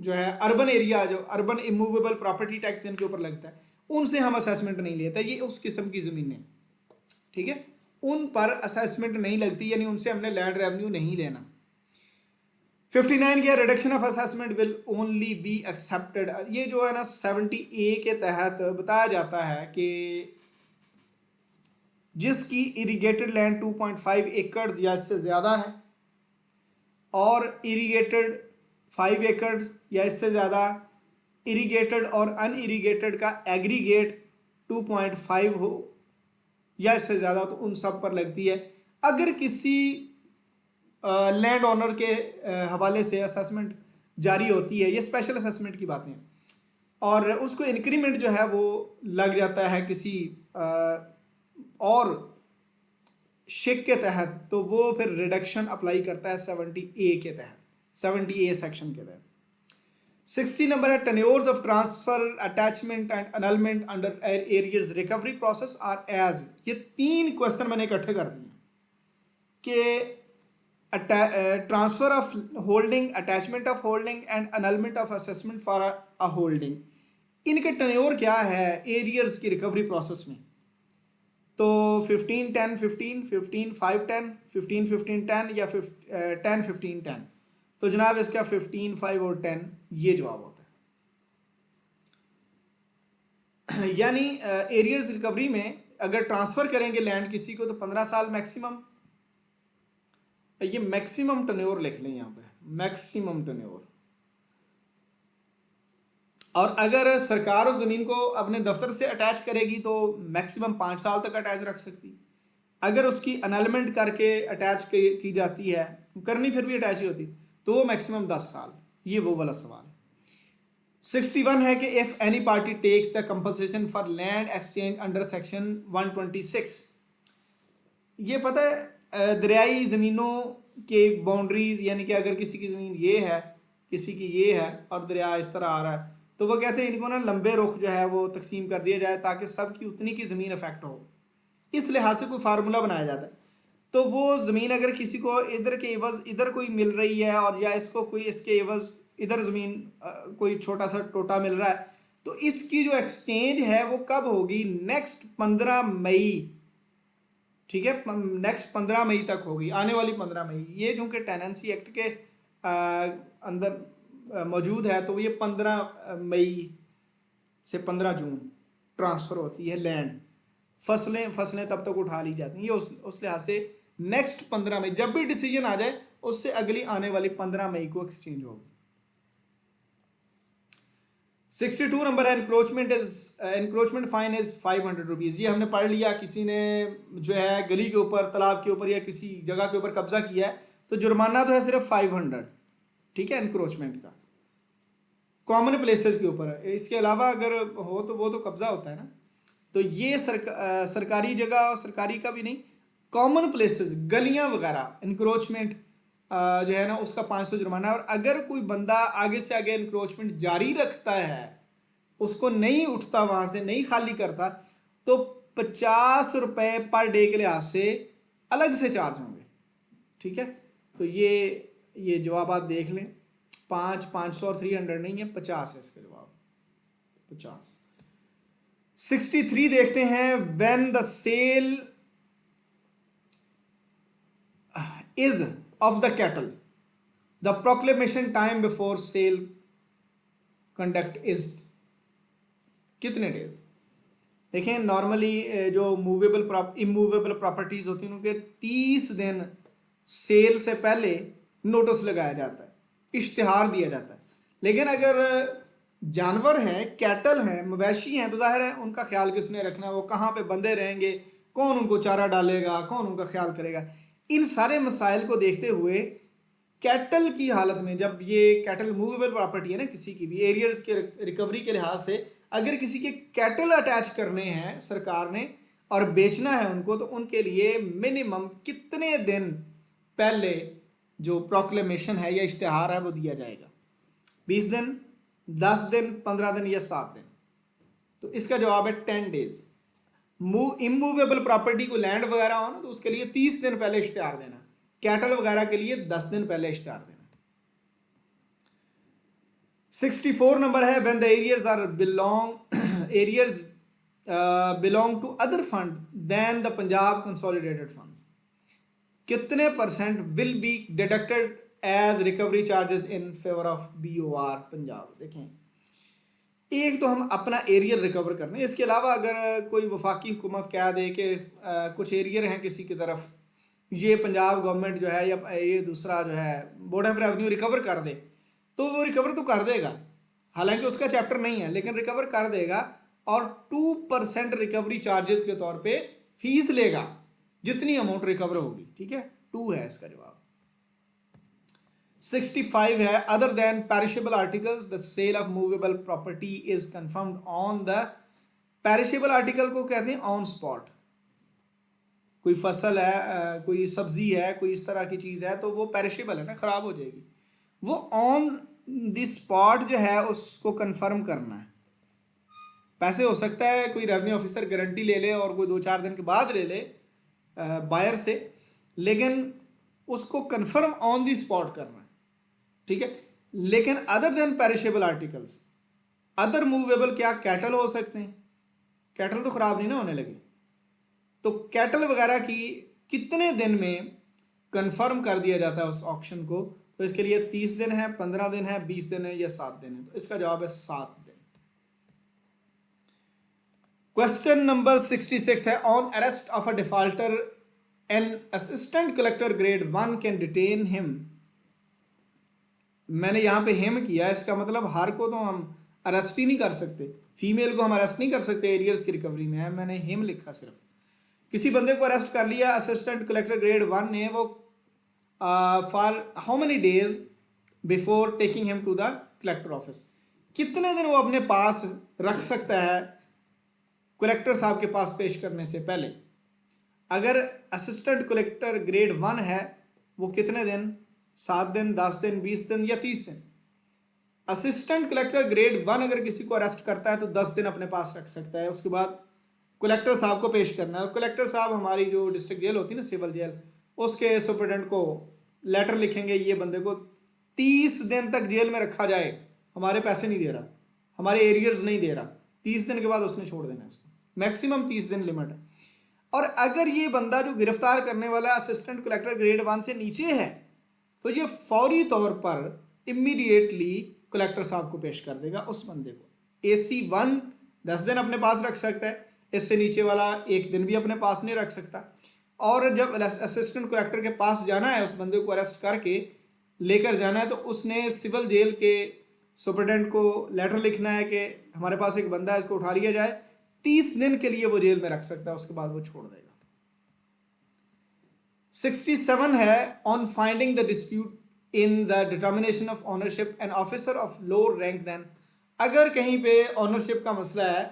है अर्बन एरिया, जो अर्बन इमूवेबल प्रॉपर्टी टैक्स इनके ऊपर लगता है, उनसे हम असेसमेंट नहीं लेते। ये उस किस्म की ज़मीनें, ठीक है, उन पर असेसमेंट नहीं लगती, यानी उनसे हमने लैंड रेवेन्यू नहीं लेना। 59 के reduction of assessment will only be accepted. ये जो है ना 70A के तहत बताया जाता है कि जिसकी इरिगेटेड लैंड 2.5 एकड़ या इससे ज़्यादा है और इरिगेटेड 5 एकड़ या इससे ज़्यादा, इरिगेटेड और अनइरिगेटेड का एग्रीगेट 2.5 हो या इससे ज़्यादा, तो उन सब पर लगती है। अगर किसी लैंड ओनर के हवाले से असेसमेंट जारी होती है, ये स्पेशल असेसमेंट की बातें हैं, और उसको इंक्रीमेंट जो है वो लग जाता है किसी और शेक के तहत, तो वो फिर रिडक्शन अप्लाई करता है 70A के तहत, 70A सेक्शन के तहत। 60 नंबर है, tenures of transfer, attachment and annulment under arrears recovery process are as. ये 3 क्वेश्चन मैंने इकट्ठे कर दिए कि transfer of holding, attachment of holding and annulment of assessment for a holding, इनके टेन्योर क्या है एरियर्स की रिकवरी प्रोसेस में। तो 15-10-15, 15-5-10, 15-15-10 या 10-15-10, तो जनाब इसका 15, 5 और 10 ये जवाब होता है। यानी एरियर्स रिकवरी में अगर ट्रांसफर करेंगे लैंड किसी को तो 15 साल मैक्सिमम, ये मैक्सिमम टेन्योर लिख लें यहाँ पे, मैक्सिमम टेन्योर। और अगर सरकार उस ज़मीन को अपने दफ्तर से अटैच करेगी तो मैक्सिमम 5 साल तक अटैच रख सकती। अगर उसकी अनलमेंट करके अटैच की जाती है, करनी फिर भी अटैच ही होती, तो वो मैक्सिमम 10 साल। ये वो वाला सवाल है। 61 है कि if any party takes the compensation for land exchange under section 126। ये पता है दरियाई ज़मीनों के बाउंड्रीज, यानी कि अगर किसी की ज़मीन ये है, किसी की ये है और दरिया इस तरह आ रहा है, तो वो कहते हैं इनको ना लंबे रुख जो है वो तकसीम कर दिया जाए ताकि सबकी उतनी की ज़मीन अफेक्ट हो। इस लिहाज से कोई फार्मूला बनाया जाता है। तो वो ज़मीन अगर किसी को इधर के एवज इधर कोई मिल रही है और या इसको कोई इसके एवज इधर ज़मीन कोई छोटा सा टोटा मिल रहा है, तो इसकी जो एक्सचेंज है वो कब होगी? नेक्स्ट 15 मई, ठीक है, नेक्स्ट 15 मई तक होगी, आने वाली 15 मई। ये चूँकि टेनेंसी एक्ट के अंदर मौजूद है, तो ये 15 मई से 15 जून ट्रांसफ़र होती है लैंड। फसलें तब तक उठा ली जाती हैं। ये उस लिहाज से नेक्स्ट 15 मई, जब भी डिसीजन आ जाए उससे अगली आने वाली 15 मई को एक्सचेंज होगी। 62 नंबर है, इंक्रोचमेंट फाइन इज 500 रुपीज़। ये हमने पढ़ लिया, किसी ने जो है गली के ऊपर, तालाब के ऊपर या किसी जगह के ऊपर कब्जा किया है तो जुर्माना तो है सिर्फ 500, ठीक है, इंक्रोचमेंट का। कॉमन प्लेसेस के ऊपर है, इसके अलावा अगर हो तो वो तो कब्जा होता है ना। तो ये सरकारी जगह और सरकारी का भी नहीं, कॉमन प्लेसेस, गलियां वगैरह, इंक्रोचमेंट जो है ना उसका 500 जुर्माना। और अगर कोई बंदा आगे से आगे इंक्रोचमेंट जारी रखता है, उसको नहीं उठता, वहां से नहीं खाली करता, तो 50 रुपये पर डे के लिहाज से अलग से चार्ज होंगे, ठीक है। तो ये जवाब आप देख लें, 500 और 300 नहीं है, 50 है इसका जवाब, 50। 63 देखते हैं, when the sale is of the cattle, the proclamation time before sale conduct is कितने डेज? देखें, नॉर्मली जो इमूवेबल प्रॉपर्टीज होती हैं उनके 30 दिन सेल से पहले नोटिस लगाया जाता है। इश्तिहार दिया जाता है। लेकिन अगर जानवर हैं, कैटल हैं, मवेशी हैं, तो जाहिर है उनका ख्याल किसने रखना है, वो कहाँ पे बंधे रहेंगे, कौन उनको चारा डालेगा, कौन उनका ख्याल करेगा। इन सारे मसाइल को देखते हुए कैटल की हालत में, जब ये कैटल मूवेबल प्रॉपर्टी है ना, किसी की भी एरियर्स के रिकवरी के लिहाज से अगर किसी के कैटल अटैच करने हैं सरकार ने और बेचना है उनको, तो उनके लिए मिनिमम कितने दिन पहले जो प्रोक्लेमेशन है या इश्तिहार है वो दिया जाएगा? 20 दिन, 10 दिन, 15 दिन या 7 दिन? तो इसका जवाब है 10 डेज। इमूवेबल प्रॉपर्टी को लैंड वगैरह हो ना, तो उसके लिए 30 दिन पहले इश्तिहार देना। कैटल वगैरह के लिए 10 दिन पहले इश्तिहार देना। 64 नंबर है, when the arrears belong to other fund then the Punjab consolidated fund, कितने percent will be deducted as recovery charges in favour of BOR Punjab? देखें, एक तो हम अपना एरियर रिकवर करने, इसके अलावा अगर कोई वफाकी हुकूमत कह दे कि कुछ एरियर हैं किसी की तरफ, ये पंजाब गवर्नमेंट जो है या ये दूसरा जो है बोर्ड ऑफ रेवेन्यू रिकवर कर दे, तो वो रिकवर तो कर देगा, हालांकि उसका चैप्टर नहीं है, लेकिन रिकवर कर देगा और 2% रिकवरी चार्जेस के तौर पे फीस लेगा जितनी अमाउंट रिकवर होगी। ठीक है, 2 है इसका जवाब। 65 है, other than perishable articles the sale of movable property is confirmed on the, perishable article को कहते हैं ऑन स्पॉट। कोई फसल है, कोई सब्जी है, कोई इस तरह की चीज़ है, तो वो पेरिशेबल है ना, ख़राब हो जाएगी। वो ऑन द स्पॉट जो है उसको कंफर्म करना है। पैसे हो सकता है कोई रेवेन्यू ऑफिसर गारंटी ले ले और कोई 2-4 दिन के बाद ले ले बायर से, लेकिन उसको कंफर्म ऑन द स्पॉट करना है। ठीक है, लेकिन other than perishable articles, other movable क्या कैटल हो सकते हैं? कैटल तो ख़राब नहीं ना होने लगे, तो कैटल वगैरह की कितने दिन में कंफर्म कर दिया जाता है उस ऑक्शन को? तो इसके लिए 30 दिन है, 15 दिन है, 20 दिन है या 7 दिन है? तो इसका जवाब है 7 दिन। क्वेश्चन नंबर 66 है, on arrest of a defaulter N assistant collector grade 1 can detain him. मैंने यहाँ पे हिम किया, इसका मतलब हर को तो हम अरेस्ट ही नहीं कर सकते, फीमेल को हम अरेस्ट नहीं कर सकते एरियर्स की रिकवरी में, है मैंने हिम लिखा सिर्फ। किसी बंदे को अरेस्ट कर लिया असिस्टेंट कलेक्टर ग्रेड 1 ने, वो for how many days before taking him to the collector office, कितने दिन वो अपने पास रख सकता है कलेक्टर साहब के पास पेश करने से पहले? अगर असिस्टेंट कलेक्टर ग्रेड 1 है, वो कितने दिन? 7 दिन, 10 दिन, 20 दिन या 30 दिन? असिस्टेंट कलेक्टर ग्रेड 1 अगर किसी को अरेस्ट करता है तो 10 दिन अपने पास रख सकता है, उसके बाद कलेक्टर साहब को पेश करना है। और कलेक्टर साहब हमारी जो डिस्ट्रिक्ट जेल होती है ना, सिविल जेल, उसके सुपरिटेंडेंट को लेटर लिखेंगे, ये बंदे को 30 दिन तक जेल में रखा जाए, हमारे पैसे नहीं दे रहा, हमारे एरियर्स नहीं दे रहा, 30 दिन के बाद उसने छोड़ देना इसको, मैक्सिमम 30 दिन लिमिट है। और अगर ये बंदा जो गिरफ्तार करने वाला असिस्टेंट कलेक्टर ग्रेड 1 से नीचे है, तो ये फौरी तौर पर इमीडिएटली कलेक्टर साहब को पेश कर देगा उस बंदे को। AC1 10 दिन अपने पास रख सकता है, इससे नीचे वाला 1 दिन भी अपने पास नहीं रख सकता। और जब असिस्टेंट कलेक्टर के पास जाना है, उस बंदे को अरेस्ट करके लेकर जाना है, तो उसने सिविल जेल के सुपरिटेंडेंट को लेटर लिखना है कि हमारे पास एक बंदा है, इसको उठा लिया जाए। 30 दिन के लिए वो जेल में रख सकता है, उसके बाद वो छोड़ देगा। 67 है, on finding the dispute in the determination of ownership an officer of lower rank than, अगर कहीं पे ऑनरशिप का मसला है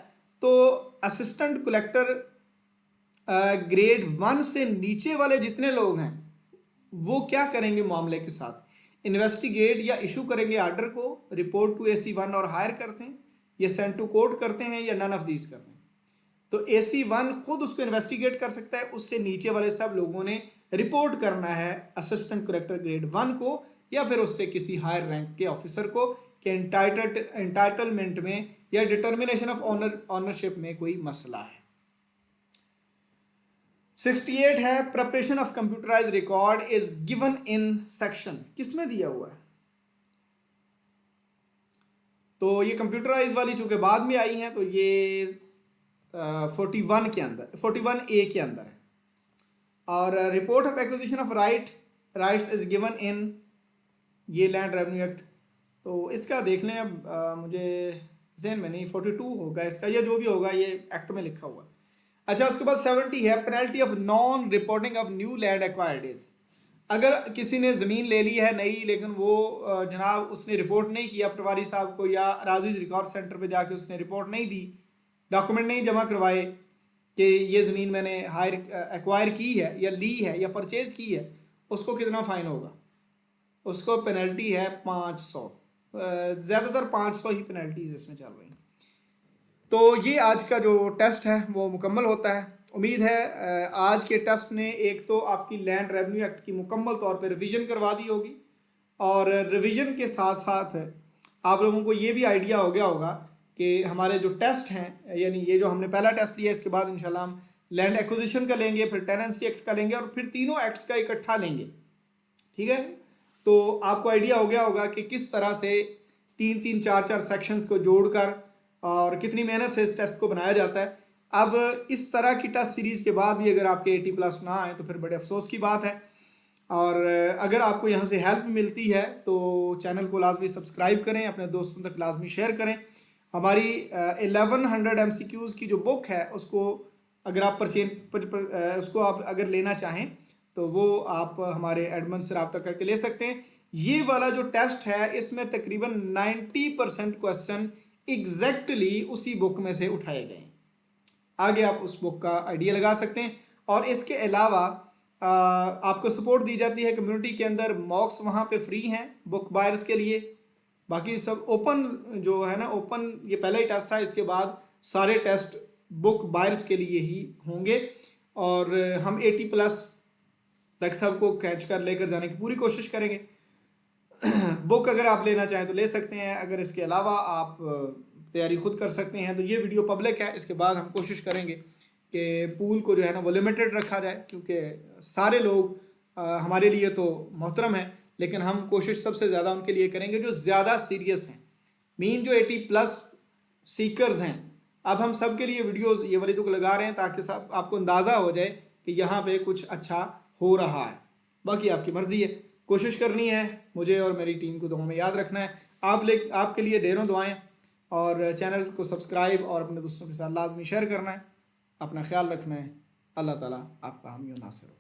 तो असिस्टेंट कलेक्टर ग्रेड 1 से नीचे वाले जितने लोग हैं वो क्या करेंगे मामले के साथ? इन्वेस्टिगेट या इशू करेंगे आर्डर को, रिपोर्ट टू AC1 और हायर करते हैं, या सेंड टू कोर्ट करते हैं, या नन ऑफ दीज करते हैं? तो AC1 खुद उसको इन्वेस्टिगेट कर सकता है, उससे नीचे वाले सब लोगों ने रिपोर्ट करना है असिस्टेंट कलेक्टर ग्रेड 1 को, या फिर उससे किसी हायर रैंक के ऑफिसर को कि एंटाइटलमेंट में या डिटर्मिनेशन ऑफ ऑनरशिप में कोई मसला है। 68 है, preparation of computerise record is given in section, किसमें दिया हुआ है? तो ये कंप्यूटराइज वाली चूंकि बाद में आई हैं, तो ये 41 के अंदर, 41A के अंदर है। और report of acquisition of rights is given इन ये लैंड रेवेन्यू एक्ट, तो इसका देख लें। अब मुझे जहन में नहीं, 42 होगा इसका, या जो भी होगा ये एक्ट में लिखा हुआ। अच्छा, उसके बाद 70 है, penalty of non reporting of new land acquired is. अगर किसी ने ज़मीन ले ली है नई, लेकिन वो जनाब उसने रिपोर्ट नहीं किया पटवारी साहब को, या राजीज रिकॉर्ड सेंटर पे जाके उसने रिपोर्ट नहीं दी, डॉक्यूमेंट नहीं जमा करवाए कि ये ज़मीन मैंने हायर एक्वायर की है या ली है या परचेज़ की है, उसको कितना फ़ाइन होगा? उसको पेनल्टी है 500, ज़्यादातर 500 ही पेनल्टीज इसमें चल रही हैं। तो ये आज का जो टेस्ट है वो मुकम्मल होता है। उम्मीद है आज के टेस्ट ने एक तो आपकी लैंड रेवेन्यू एक्ट की मुकम्मल तौर पे रिवीजन करवा दी होगी, और रिवीजन के साथ साथ आप लोगों को ये भी आइडिया हो गया होगा कि हमारे जो टेस्ट हैं, यानी ये जो हमने पहला टेस्ट लिया, इसके बाद इंशाल्लाह हम लैंड एक्विजिशन का लेंगे, फिर टेनेंसी एक्ट का लेंगे, और फिर तीनों एक्ट्स का इकट्ठा लेंगे। ठीक है, तो आपको आइडिया हो गया होगा कि किस तरह से 3-3, 4-4 सेक्शंस को जोड़कर और कितनी मेहनत से इस टेस्ट को बनाया जाता है। अब इस तरह की टेस्ट सीरीज़ के बाद भी अगर आपके 80+ ना आए तो फिर बड़े अफसोस की बात है। और अगर आपको यहाँ से हेल्प मिलती है तो चैनल को लाजमी सब्सक्राइब करें, अपने दोस्तों तक लाजमी शेयर करें। हमारी 1100 MCQs की जो बुक है उसको अगर आप उसको आप अगर लेना चाहें तो वो आप हमारे एडमिन से रब्ता करके ले सकते हैं। ये वाला जो टेस्ट है इसमें तकरीबन 90% क्वेश्चन एग्जैक्टली उसी बुक में से उठाए गए हैं। आगे आप उस बुक का आइडिया लगा सकते हैं। और इसके अलावा आपको सपोर्ट दी जाती है कम्युनिटी के अंदर, मॉक्स वहाँ पे फ्री हैं बुक बायर्स के लिए। बाकी सब ओपन जो है ना, ओपन ये पहला ही टेस्ट था, इसके बाद सारे टेस्ट बुक बायर्स के लिए ही होंगे। और हम 80+ तक सबको खींच कर लेकर जाने की पूरी कोशिश करेंगे। बुक अगर आप लेना चाहें तो ले सकते हैं, अगर इसके अलावा आप तैयारी खुद कर सकते हैं तो ये वीडियो पब्लिक है। इसके बाद हम कोशिश करेंगे कि पूल को जो है ना वो लिमिटेड रखा जाए, क्योंकि सारे लोग हमारे लिए तो मोहतरम है, लेकिन हम कोशिश सबसे ज़्यादा उनके लिए करेंगे जो ज़्यादा सीरियस हैं, मीन जो 80+ सीकर्स हैं। अब हम सब के लिए वीडियोस ये वाली तो लगा रहे हैं ताकि सब आपको अंदाज़ा हो जाए कि यहाँ पे कुछ अच्छा हो रहा है। बाकी आपकी मर्ज़ी है, कोशिश करनी है, मुझे और मेरी टीम को दुआ में याद रखना है। आपके लिए ढेरों दुआएं, और चैनल को सब्सक्राइब और अपने दोस्तों के साथ लाजमी शेयर करना है। अपना ख्याल रखना है। अल्लाह ताला आपका हामी नासिर हो।